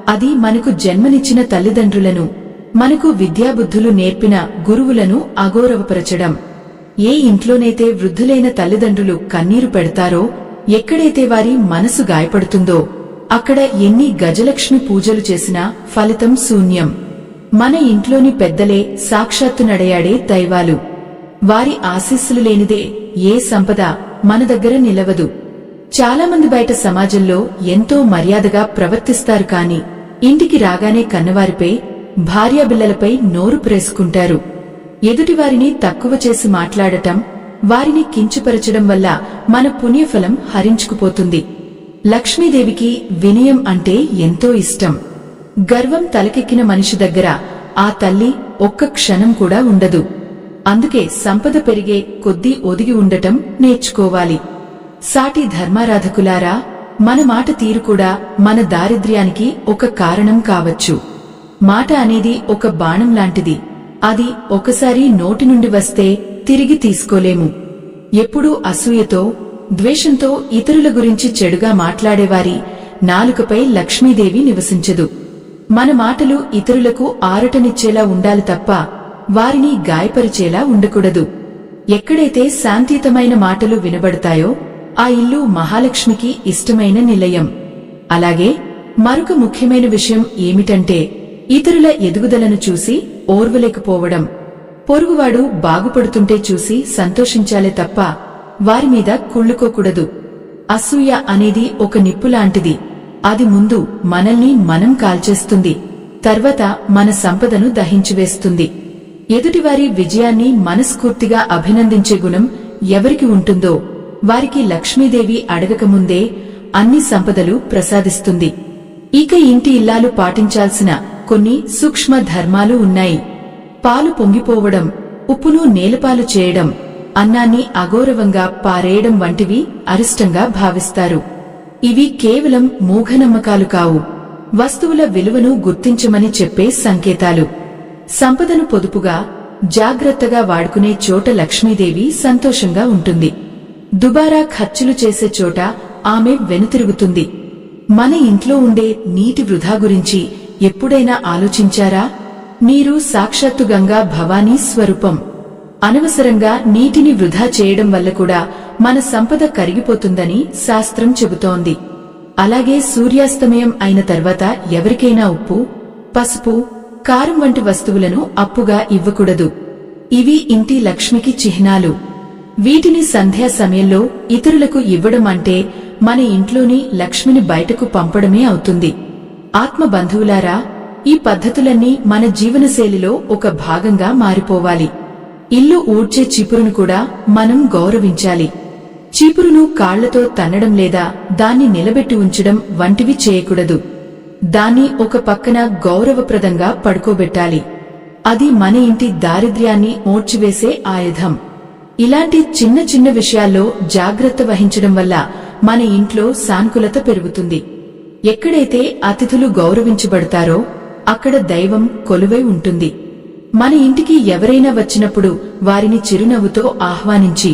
అది మనకు జన్మనిచ్చిన తల్లిదండ్రులను, మనకు విద్యాబుద్ధులు నేర్పిన గురువులను అగౌరవపరచడం. ఏ ఇంట్లోనైతే వృద్ధులైన తల్లిదండ్రులు కన్నీరు పెడతారో, ఎక్కడైతే వారి మనసు గాయపడుతుందో, అక్కడ ఎన్ని గజలక్ష్మి పూజలు చేసినా ఫలితం శూన్యం. మన ఇంట్లోని పెద్దలే సాక్షాత్తు నడయాడే దైవాలు. వారి ఆశీస్సులు లేనిదే ఏ సంపద మన దగ్గర నిలవదు. చాలామంది బయట సమాజంలో ఎంతో మర్యాదగా ప్రవర్తిస్తారు, కాని ఇంటికి రాగానే కన్నవారిపై, భార్యాబిల్లలపై నోరు ప్రేసుకుంటారు. ఎదుటివారిని తక్కువ చేసి మాట్లాడటం, వారిని కించపరచడం వల్ల మన పుణ్యఫలం హరించుకుపోతుంది. లక్ష్మీదేవికి వినయం అంటే ఎంతో ఇష్టం. గర్వం తలకెక్కిన మనిషి దగ్గర ఆ తల్లి ఒక్క క్షణం కూడా ఉండదు. అందుకే సంపద పెరిగే కొద్దీ ఒదిగి ఉండటం నేర్చుకోవాలి. సాటి ధర్మారాధకులారా, మన మాట తీరు కూడా మన దారిద్ర్యానికి ఒక కారణం కావచ్చు. మాట అనేది ఒక బాణం లాంటిది. అది ఒకసారి నోటి నుండి వస్తే తిరిగి తీసుకోలేము. ఎప్పుడూ అసూయతో, ద్వేషంతో ఇతరుల గురించి చెడుగా మాట్లాడేవారి నాలుకపై లక్ష్మీదేవి నివసించదు. మన మాటలు ఇతరులకు ఆరటనిచ్చేలా ఉండాలి తప్ప వారిని గాయపరిచేలా ఉండకూడదు. ఎక్కడైతే శాంతియుతమైన మాటలు వినబడతాయో ఆ ఇల్లు మహాలక్ష్మికి ఇష్టమైన నిలయం. అలాగే మరొక ముఖ్యమైన విషయం ఏమిటంటే, ఇతరుల ఎదుగుదలను చూసి ఓర్వలేకపోవడం. పొరుగువాడు బాగుపడుతుంటే చూసి సంతోషించాలే తప్ప వారిమీద కుళ్ళుకోకూడదు. అసూయ అనేది ఒక నిప్పులాంటిది. అది ముందు మనల్ని మనం కాల్చేస్తుంది, తర్వాత మన సంపదను దహించివేస్తుంది. ఎదుటివారి విజయాన్ని మనస్ఫూర్తిగా అభినందించే గుణం ఎవరికి ఉంటుందో వారికి లక్ష్మీదేవి అడగకముందే అన్ని సంపదలు ప్రసాదిస్తుంది. ఇక ఇంటి ఇల్లాలు పాటించాల్సిన కొన్ని సూక్ష్మ ధర్మాలు ఉన్నాయి. పాలు పొంగిపోవడం, ఉప్పును నేలపాలు చేయడం, అన్నాన్ని అగౌరవంగా పారేయడం వంటివి అరిష్టంగా భావిస్తారు. ఇవి కేవలం మూఢనమ్మకాలు కావు, వస్తువుల విలువను గుర్తించమని చెప్పే సంకేతాలు. సంపదను పొదుపుగా, జాగ్రత్తగా వాడుకునే చోట లక్ష్మీదేవి సంతోషంగా ఉంటుంది. దుబారా ఖర్చులు చేసే చోట ఆమె వెనుతిరుగుతుంది. మన ఇంట్లో ఉండే నీటి వృధా గురించి ఎప్పుడైనా ఆలోచించారా? నీరు సాక్షాత్తు గంగా భవానీ స్వరూపం. అనవసరంగా నీటిని వృధా చేయడం వల్ల కూడా మన సంపద కరిగిపోతుందని శాస్త్రం చెబుతోంది. అలాగే సూర్యాస్తమయం అయిన తర్వాత ఎవరికైనా ఉప్పు, పసుపు, కారం వంటి వస్తువులను అప్పుగా ఇవ్వకూడదు. ఇవి ఇంటి లక్ష్మికి చిహ్నాలు. వీటిని సంధ్యా సమయంలో ఇతరులకు ఇవ్వడం అంటే మన ఇంట్లోని లక్ష్మిని బయటకు పంపడమే అవుతుంది. ఆత్మ బంధువులారా, ఈ పద్ధతులన్నీ మన జీవనశైలిలో ఒక భాగంగా మారిపోవాలి. ఇల్లు ఊడ్చే చీపురును కూడా మనం గౌరవించాలి. చీపురును కాళ్లతో తన్నడం లేదా దాన్ని నిలబెట్టి ఉంచడం వంటివి చేయకూడదు. దాన్ని ఒక పక్కన గౌరవప్రదంగా పడుకోబెట్టాలి. అది మన ఇంటి దారిద్ర్యాన్ని ఓడ్చివేసే ఆయుధం. ఇలాంటి చిన్న చిన్న విషయాల్లో జాగ్రత్త వహించడం వల్ల మన ఇంట్లో సానుకూలత పెరుగుతుంది. ఎక్కడైతే అతిథులు గౌరవించబడతారో అక్కడ దైవం కొలువై ఉంటుంది. మన ఇంటికి ఎవరైనా వచ్చినప్పుడు వారిని చిరునవ్వుతో ఆహ్వానించి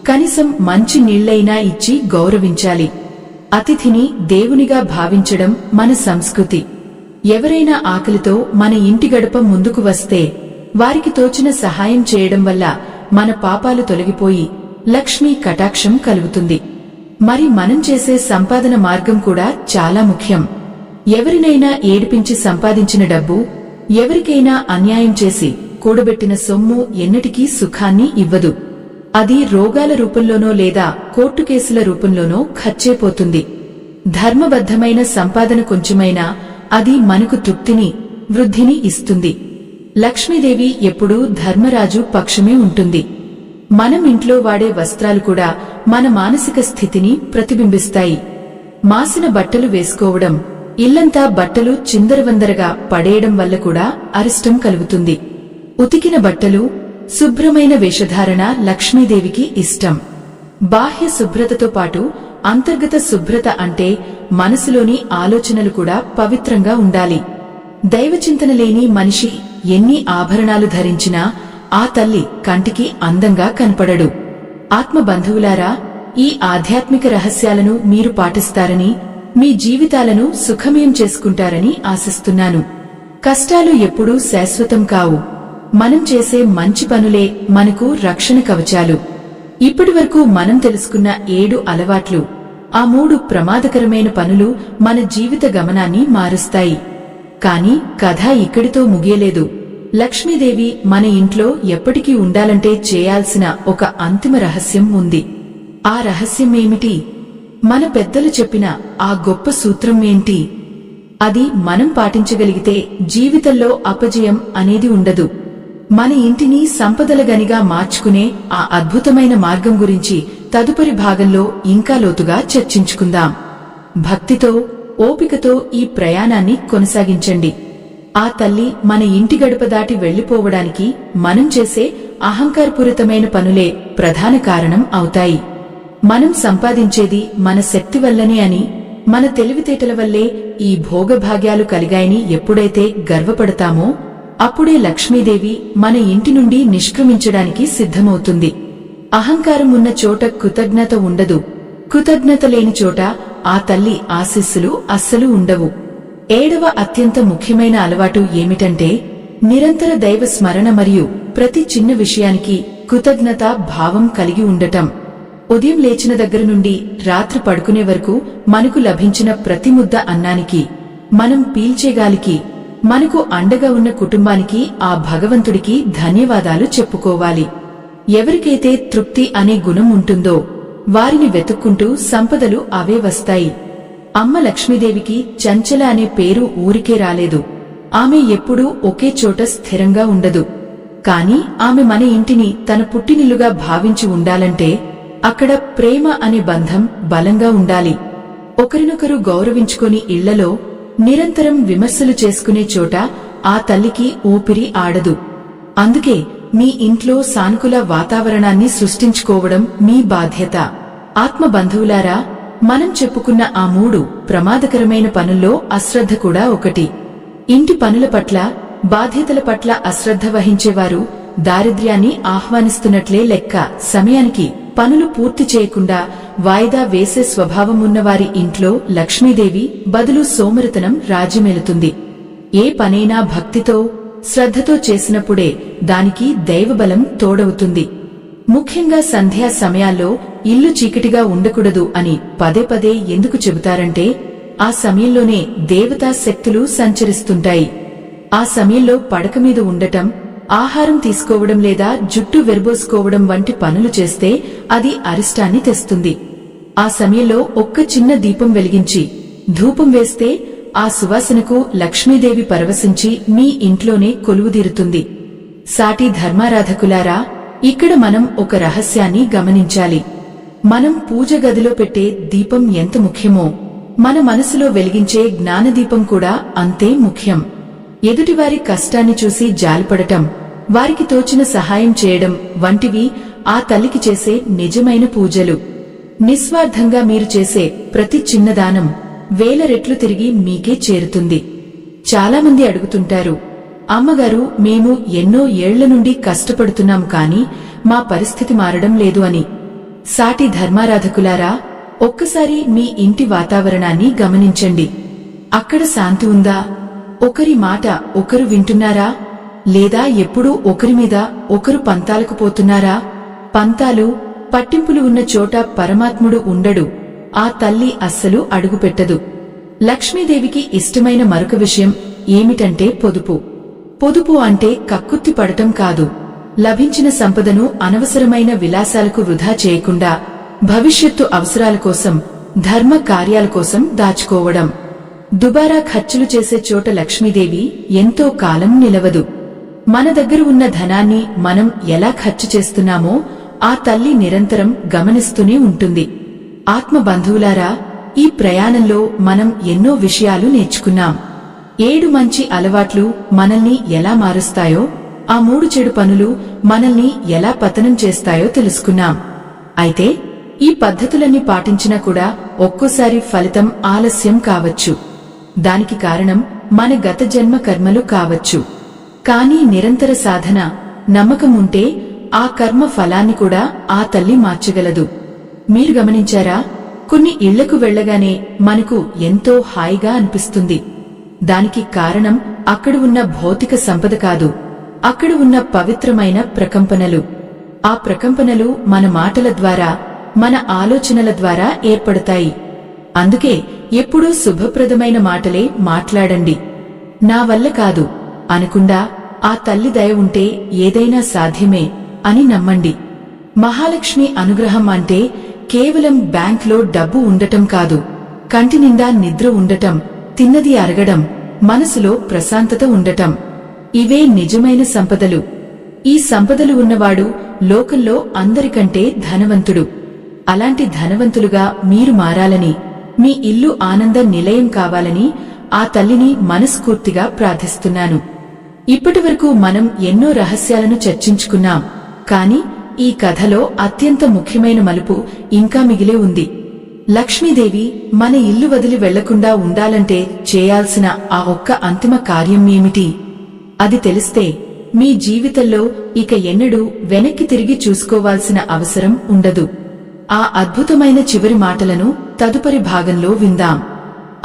కనీసం మంచి నీళ్లైనా ఇచ్చి గౌరవించాలి. అతిథిని దేవునిగా భావించడం మన సంస్కృతి. ఎవరైనా ఆకలితో మన ఇంటి గడప ముందుకు వస్తే వారికి తోచిన సహాయం చేయడం వల్ల మన పాపాలు తొలగిపోయి లక్ష్మీ కటాక్షం కలుగుతుంది. మరి మనం చేసే సంపాదన మార్గం కూడా చాలా ముఖ్యం. ఎవరినైనా ఏడిపించి సంపాదించిన డబ్బు, ఎవరికైనా అన్యాయం చేసి కూడబెట్టిన సొమ్ము ఎన్నటికీ సుఖాన్ని ఇవ్వదు. అది రోగాల రూపంలోనో లేదా కోర్టు కేసుల రూపంలోనో ఖర్చైపోతుంది. ధర్మబద్ధమైన సంపాదన కొంచెమైనా అది మనకు తృప్తిని, వృద్ధిని ఇస్తుంది. లక్ష్మీదేవి ఎప్పుడూ ధర్మరాజు పక్షమే ఉంటుంది. మనం ఇంట్లో వాడే వస్త్రాలు కూడా మన మానసిక స్థితిని ప్రతిబింబిస్తాయి. మాసిన బట్టలు వేసుకోవడం, ఇల్లంతా బట్టలు చిందరవందరగా పడేయడం వల్ల కూడా అరిష్టం కలుగుతుంది. ఉతికిన బట్టలు, శుభ్రమైన వేషధారణ లక్ష్మీదేవికి ఇష్టం. బాహ్య శుభ్రతతో పాటు అంతర్గత శుభ్రత అంటే మనసులోని ఆలోచనలు కూడా పవిత్రంగా ఉండాలి. దైవచింతన లేని మనిషి ఎన్ని ఆభరణాలు ధరించినా ఆ తల్లి కంటికి అందంగా కనపడడు. ఆత్మబంధువులారా, ఈ ఆధ్యాత్మిక రహస్యాలను మీరు పాటిస్తారని, మీ జీవితాలను సుఖమయం చేసుకుంటారని ఆశిస్తున్నాను. కష్టాలు ఎప్పుడూ శాశ్వతం కావు. మనం చేసే మంచి పనులే మనకు రక్షణ కవచాలు. ఇప్పటివరకు మనం తెలుసుకున్న 7 అలవాట్లు, ఆ 3 ప్రమాదకరమైన పనులు మన జీవిత గమనాన్ని మారుస్తాయి. కాని కథ ఇక్కడితో ముగియలేదు. లక్ష్మీదేవి మన ఇంట్లో ఎప్పటికీ ఉండాలంటే చేయాల్సిన ఒక అంతిమ రహస్యం ఉంది. ఆ రహస్యం ఏమిటి? మన పెద్దలు చెప్పిన ఆ గొప్ప సూత్రం ఏంటి? అది మనం పాటించగలిగితే జీవితంలో అపజయం అనేది ఉండదు. మన ఇంటిని సంపదల గనిగా మార్చుకునే ఆ అద్భుతమైన మార్గం గురించి తదుపరి భాగంలో ఇంకా లోతుగా చర్చించుకుందాం. భక్తితో, ఓపికతో ఈ ప్రయాణాన్ని కొనసాగించండి. ఆ తల్లి మన ఇంటి గడప దాటి వెళ్లిపోవడానికి మనం చేసే అహంకారపూరితమైన పనులే ప్రధాన కారణం అవుతాయి. మనం సంపాదించేది మన శక్తి వల్లనే అని, మన తెలివితేటల వల్లే ఈ భోగభాగ్యాలు కలిగాయని ఎప్పుడైతే గర్వపడతామో అప్పుడే లక్ష్మీదేవి మన ఇంటి నుండి నిష్క్రమించడానికి సిద్ధమవుతుంది. అహంకారం ఉన్న చోట కృతజ్ఞత ఉండదు. కృతజ్ఞత లేని చోట ఆ తల్లి ఆశీస్సులు అస్సలు ఉండవు. 7వ అత్యంత ముఖ్యమైన అలవాటు ఏమిటంటే నిరంతర దైవ స్మరణ మరియు ప్రతి చిన్న విషయానికి కృతజ్ఞత భావం కలిగి ఉండటం. ఉదయం లేచిన దగ్గర నుండి రాత్రి పడుకునే వరకు మనకు లభించిన ప్రతి ముద్ద అన్నానికి, మనం పీల్చే గాలికి, మనకు అండగా ఉన్న కుటుంబానికి ఆ భగవంతుడికి ధన్యవాదాలు చెప్పుకోవాలి. ఎవరికైతే తృప్తి అనే గుణం ఉంటుందో వారిని వెతుక్కుంటూ సంపదలు అవే వస్తాయి. అమ్మ లక్ష్మీదేవికి చంచల అనే పేరు ఊరికే రాలేదు. ఆమె ఎప్పుడూ ఒకే చోట స్థిరంగా ఉండదు. కాని ఆమె మన ఇంటిని తన పుట్టినిల్లుగా భావించి ఉండాలంటే అక్కడ ప్రేమ అనే బంధం బలంగా ఉండాలి. ఒకరినొకరు గౌరవించుకొని ఇళ్లలో నిరంతరం విమర్శలు చేసుకునే చోట ఆ తల్లికి ఊపిరి ఆడదు. అందుకే మీ ఇంట్లో సానుకూల వాతావరణాన్ని సృష్టించుకోవడం మీ బాధ్యత. ఆత్మబంధువులారా, మనం చెప్పుకున్న ఆ 3 ప్రమాదకరమైన పనుల్లో అశ్రద్ధ కూడా ఒకటి. ఇంటి పనుల పట్ల, బాధ్యతల పట్ల అశ్రద్ధ వహించేవారు దారిద్ర్యాన్ని ఆహ్వానిస్తున్నట్లే లెక్క. సమయానికి పనులు పూర్తి చేయకుండా వాయిదా వేసే స్వభావం ఉన్నవారి ఇంట్లో లక్ష్మీదేవి బదులు సోమరితనం రాజ్యమేలుతుంది. ఏ పనైనా భక్తితో, శ్రద్ధతో చేసినప్పుడే దానికి దైవబలం తోడవుతుంది. ముఖ్యంగా సంధ్యా సమయాల్లో ఇల్లు చీకటిగా ఉండకూడదు అని పదే పదే ఎందుకు చెబుతారంటే ఆ సమయంలోనే దేవతా శక్తులు సంచరిస్తుంటాయి. ఆ సమయంలో పడక మీద ఉండటం, ఆహారం తీసుకోవడం లేదా జుట్టు వెరబోసుకోవడం వంటి పనులు చేస్తే అది అరిష్టాన్ని తెస్తుంది. ఆ సమయంలో ఒక్క చిన్న దీపం వెలిగించి ధూపం వేస్తే ఆ సువాసనకు లక్ష్మీదేవి పరవశించి మీ ఇంట్లోనే కొలువుదీరుతుంది. సాటి ధర్మారాధకులారా, ఇక్కడ మనం ఒక రహస్యాన్ని గమనించాలి. మనం పూజ గదిలో పెట్టే దీపం ఎంత ముఖ్యమో మన మనసులో వెలిగించే జ్ఞానదీపం కూడా అంతే ముఖ్యం. ఎదుటివారి కష్టాన్ని చూసి జాలిపడటం, వారికి తోచిన సహాయం చేయడం వంటివి ఆ తల్లికి చేసే నిజమైన పూజలు. నిస్వార్థంగా మీరు చేసే ప్రతి చిన్నదానం 1000 రెట్లు తిరిగి మీకే చేరుతుంది. చాలామంది అడుగుతుంటారు, అమ్మగారు, మేము ఎన్నో ఏళ్ల నుండి కష్టపడుతున్నాం కాని మా పరిస్థితి మారడం లేదు అని. సాటి ధర్మారాధకులారా, ఒక్కసారి మీ ఇంటి వాతావరణాన్ని గమనించండి. అక్కడ శాంతి ఉందా? ఒకరి మాట ఒకరు వింటున్నారా? లేదా ఎప్పుడూ ఒకరి మీద ఒకరు పంతాలకు పోతున్నారా? పంతాలు, పట్టింపులు ఉన్న చోట పరమాత్ముడు ఉండడు. ఆ తల్లి అస్సలు అడుగుపెట్టదు. లక్ష్మీదేవికి ఇష్టమైన మరొక విషయం ఏమిటంటే పొదుపు. పొదుపు అంటే కక్కుర్తి పడటం కాదు. లభించిన సంపదను అనవసరమైన విలాసాలకు వృధా చేయకుండా భవిష్యత్తు అవసరాల కోసం, ధర్మ కార్యాల కోసం దాచుకోవడం. దుబారా ఖర్చులు చేసే చోట లక్ష్మీదేవి ఎంతో కాలం నిలవదు. మన దగ్గర ఉన్న ధనాన్ని మనం ఎలా ఖర్చు చేస్తున్నామో ఆ తల్లి నిరంతరం గమనిస్తూనే ఉంటుంది. ఆత్మబంధువులారా, ఈ ప్రయాణంలో మనం ఎన్నో విషయాలు నేర్చుకున్నాం. 7 మంచి అలవాట్లు మనల్ని ఎలా మారుస్తాయో, ఆ 3 చెడు పనులు మనల్ని ఎలా పతనం చేస్తాయో తెలుసుకున్నాం. అయితే ఈ పద్ధతులన్నీ పాటించినా కూడా ఒక్కోసారి ఫలితం ఆలస్యం కావచ్చు. దానికి కారణం మన గత జన్మ కర్మలు కావచ్చు. కానీ నిరంతర సాధన, నమ్మకం ఉంటే ఆ కర్మ ఫలాన్ని కూడా ఆ తల్లి మార్చగలదు. మీరు గమనించారా, కొన్ని ఇళ్లకు వెళ్లగానే మనకు ఎంతో హాయిగా అనిపిస్తుంది. దానికి కారణం అక్కడ ఉన్న భౌతిక సంపద కాదు, అక్కడ ఉన్న పవిత్రమైన ప్రకంపనలు. ఆ ప్రకంపనలు మన మాటల ద్వారా, మన ఆలోచనల ద్వారా ఏర్పడతాయి. అందుకే ఎప్పుడూ శుభప్రదమైన మాటలే మాట్లాడండి. నా వల్ల కాదు అనకుండా ఆ తల్లి దయ ఉంటే ఏదైనా సాధ్యమే అని నమ్మండి. మహాలక్ష్మి అనుగ్రహం అంటే కేవలం బ్యాంక్లో డబ్బు ఉండటం కాదు, కంటి నిండా నిద్ర ఉండటం, తిన్నది అరగడం, మనసులో ప్రశాంతత ఉండటం. ఇవే నిజమైన సంపదలు. ఈ సంపదలు ఉన్నవాడు లోకంలో అందరికంటే ధనవంతుడు. అలాంటి ధనవంతులుగా మీరు మారాలని, మీ ఇల్లు ఆనంద నిలయం కావాలని ఆ తల్లిని మనస్ఫూర్తిగా ప్రార్థిస్తున్నాను. ఇప్పటివరకు మనం ఎన్నో రహస్యాలను చర్చించుకున్నాం, కాని ఈ కథలో అత్యంత ముఖ్యమైన మలుపు ఇంకా మిగిలే ఉంది. లక్ష్మీదేవి మన ఇల్లు వదిలి వెళ్లకుండా ఉండాలంటే చేయాల్సిన ఆ ఒక్క అంతిమ కార్యం ఏమిటి? అది తెలిస్తే మీ జీవితంలో ఇక ఎన్నడూ వెనక్కి తిరిగి చూసుకోవాల్సిన అవసరం ఉండదు. ఆ అద్భుతమైన చివరి మాటలను తదుపరి భాగంలో విందాం.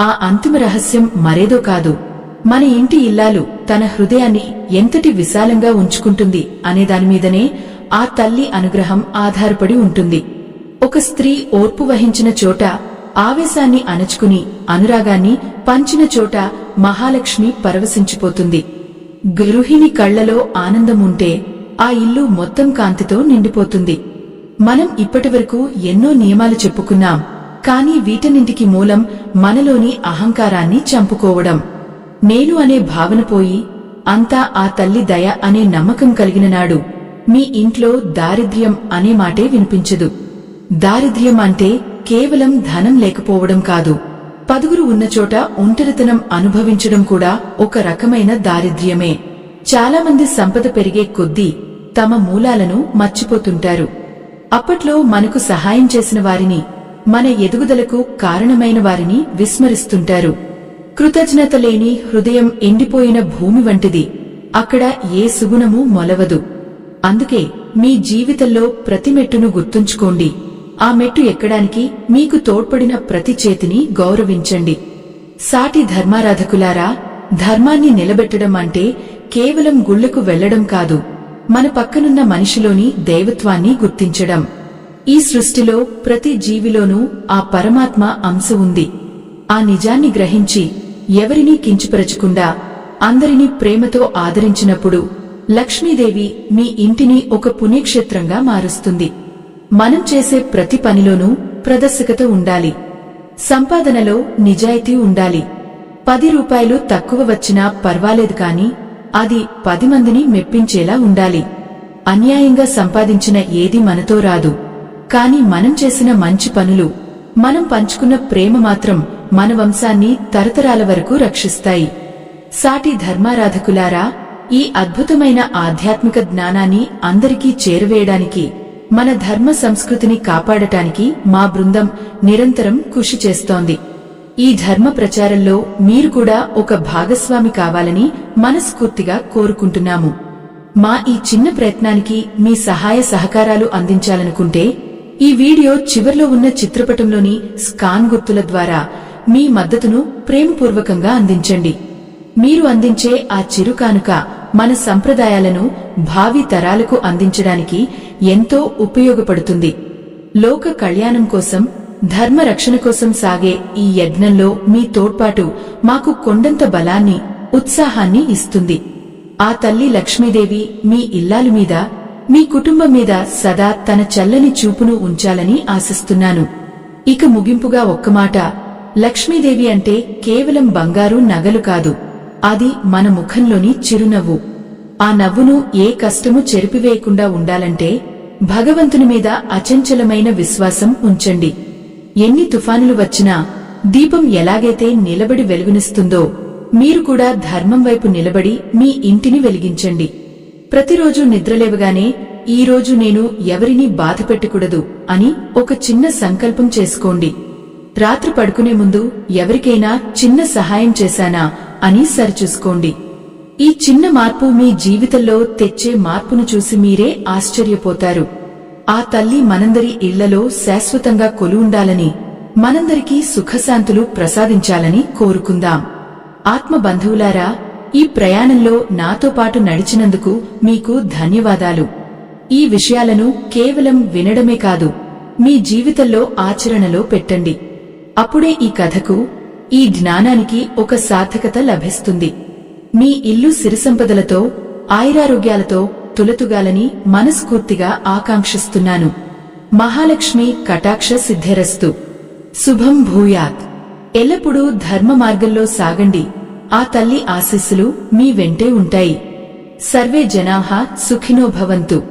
ఆ అంతిమ రహస్యం మరేదో కాదు, మన ఇంటి ఇల్లాలు తన హృదయాన్ని ఎంతటి విశాలంగా ఉంచుకుంటుంది అనే దానిమీదనే ఆ తల్లి అనుగ్రహం ఆధారపడి ఉంటుంది. ఒక స్త్రీ ఓర్పు వహించిన చోట, ఆవేశాన్ని అణచుకుని అనురాగాన్ని పంచిన చోట మహాలక్ష్మి పరవశించిపోతుంది. గృహిణి కళ్లలో ఆనందముంటే ఆ ఇల్లు మొత్తం కాంతితో నిండిపోతుంది. మనం ఇప్పటివరకు ఎన్నో నియమాలు చెప్పుకున్నాం, కానీ వీటన్నింటికి మూలం మనలోని అహంకారాన్ని చంపుకోవడం. నేను అనే భావన పోయి అంతా ఆ తల్లి దయ అనే నమ్మకం కలిగిన నాడు మీ ఇంట్లో దారిద్ర్యం అనే మాటే వినిపించదు. దారిద్ర్యం అంటే కేవలం ధనం లేకపోవడం కాదు, పదుగురు ఉన్నచోట ఒంటరితనం అనుభవించడం కూడా ఒక రకమైన దారిద్ర్యమే. చాలామంది సంపద పెరిగే కొద్దీ తమ మూలాలను మర్చిపోతుంటారు. అప్పట్లో మనకు సహాయం చేసిన వారిని, మన ఎదుగుదలకు కారణమైన వారిని విస్మరిస్తుంటారు. కృతజ్ఞత లేని హృదయం ఎండిపోయిన భూమి వంటిది, అక్కడ ఏ సుగుణమూ మొలవదు. అందుకే మీ జీవితంలో ప్రతి మెట్టును గుర్తుంచుకోండి. ఆ మెట్టు ఎక్కడానికి మీకు తోడ్పడిన ప్రతి చేతిని గౌరవించండి. సాటి ధర్మారాధకులారా, ధర్మాన్ని నిలబెట్టడం అంటే కేవలం గుళ్లకు వెళ్లడం కాదు, మన పక్కనున్న మనిషిలోని దైవత్వాన్ని గుర్తించడం. ఈ సృష్టిలో ప్రతి జీవిలోనూ ఆ పరమాత్మ అంశ ఉంది. ఆ నిజాన్ని గ్రహించి ఎవరినీ కించపరచకుండా అందరినీ ప్రేమతో ఆదరించినప్పుడు లక్ష్మీదేవి మీ ఇంటిని ఒక పుణ్యక్షేత్రంగా మారుస్తుంది. మనం చేసే ప్రతి పనిలోనూ ప్రదర్శకత ఉండాలి. సంపాదనలో నిజాయితీ ఉండాలి. 10 రూపాయలు తక్కువ వచ్చినా పర్వాలేదు, కాని అది 10 మందిని మెప్పించేలా ఉండాలి. అన్యాయంగా సంపాదించిన ఏది మనతో రాదు, కాని మనం చేసిన మంచి పనులు, మనం పంచుకున్న ప్రేమ మాత్రం మన వంశాన్ని తరతరాల వరకు రక్షిస్తాయి. సాటి ధర్మారాధకులారా, ఈ అద్భుతమైన ఆధ్యాత్మిక జ్ఞానాన్ని అందరికీ చేరవేయడానికి, మన ధర్మ సంస్కృతిని కాపాడటానికి మా బృందం నిరంతరం కృషి చేస్తోంది. ఈ ధర్మ ప్రచారంలో మీరు కూడా ఒక భాగస్వామి కావాలని మనస్ఫూర్తిగా కోరుకుంటున్నాము. మా ఈ చిన్న ప్రయత్నానికి మీ సహాయ సహకారాలు అందించాలనుకుంటే ఈ వీడియో చివర్లో ఉన్న చిత్రపటంలోని స్కాన్ గుర్తుల ద్వారా మీ మద్దతును ప్రేమపూర్వకంగా అందించండి. మీరు అందించే ఆ చిరుకానుక మన సంప్రదాయాలను భావి తరాలకు అందించడానికి ఎంతో ఉపయోగపడుతుంది. లోక కళ్యాణం కోసం, ధర్మ రక్షణ కోసం సాగే ఈ యజ్ఞంలో మీ తోడ్పాటు మాకు కొండంత బలాన్ని, ఉత్సాహాన్ని ఇస్తుంది. ఆ తల్లి లక్ష్మీదేవి మీ ఇల్లాలు మీద, మీ కుటుంబం మీద సదా తన చల్లని చూపును ఉంచాలని ఆశిస్తున్నాను. ఇక ముగింపుగా ఒక్క మాట, లక్ష్మీదేవి అంటే కేవలం బంగారు నగలు కాదు, అది మన ముఖంలోని చిరునవ్వు. ఆ నవ్వును ఏ కష్టము చెరిపివేయకుండా ఉండాలంటే భగవంతుని మీద అచంచలమైన విశ్వాసం ఉంచండి. ఎన్ని తుఫానులు వచ్చినా దీపం ఎలాగైతే నిలబడి వెలుగునిస్తుందో, మీరు కూడా ధర్మం వైపు నిలబడి మీ ఇంటిని వెలిగించండి. ప్రతిరోజు నిద్రలేవగానే ఈరోజు నేను ఎవరినీ బాధపెట్టకూడదు అని ఒక చిన్న సంకల్పం చేసుకోండి. రాత్రి పడుకునే ముందు ఎవరికైనా చిన్న సహాయం చేశానా అని సరిచూసుకోండి. ఈ చిన్న మార్పు మీ జీవితంలో తెచ్చే మార్పును చూసి మీరే ఆశ్చర్యపోతారు. ఆ తల్లి మనందరి ఇళ్లలో శాశ్వతంగా కొలువుండాలని, మనందరికీ సుఖశాంతులు ప్రసాదించాలని కోరుకుందాం. ఆత్మ బంధువులారా, ఈ ప్రయాణంలో నాతో పాటు నడిచినందుకు మీకు ధన్యవాదాలు. ఈ విషయాలను కేవలం వినడమే కాదు, మీ జీవితంలో ఆచరణలో పెట్టండి. అప్పుడే ఈ కథకు, ఈ జ్ఞానానికి ఒక సార్థకత లభిస్తుంది. మీ ఇల్లు సిరిసంపదలతో, ఆయురారోగ్యాలతో తులతుగాలని మనస్ఫూర్తిగా ఆకాంక్షిస్తున్నాను. మహాలక్ష్మి కటాక్ష సిద్ధిరస్తు. శుభం భూయాత్. ఎల్లప్పుడూ ధర్మ మార్గంలో సాగండి. ఆ తల్లి ఆశీస్సులు మీ వెంటే ఉంటాయి. సర్వే జనాః సుఖినో భవంతు.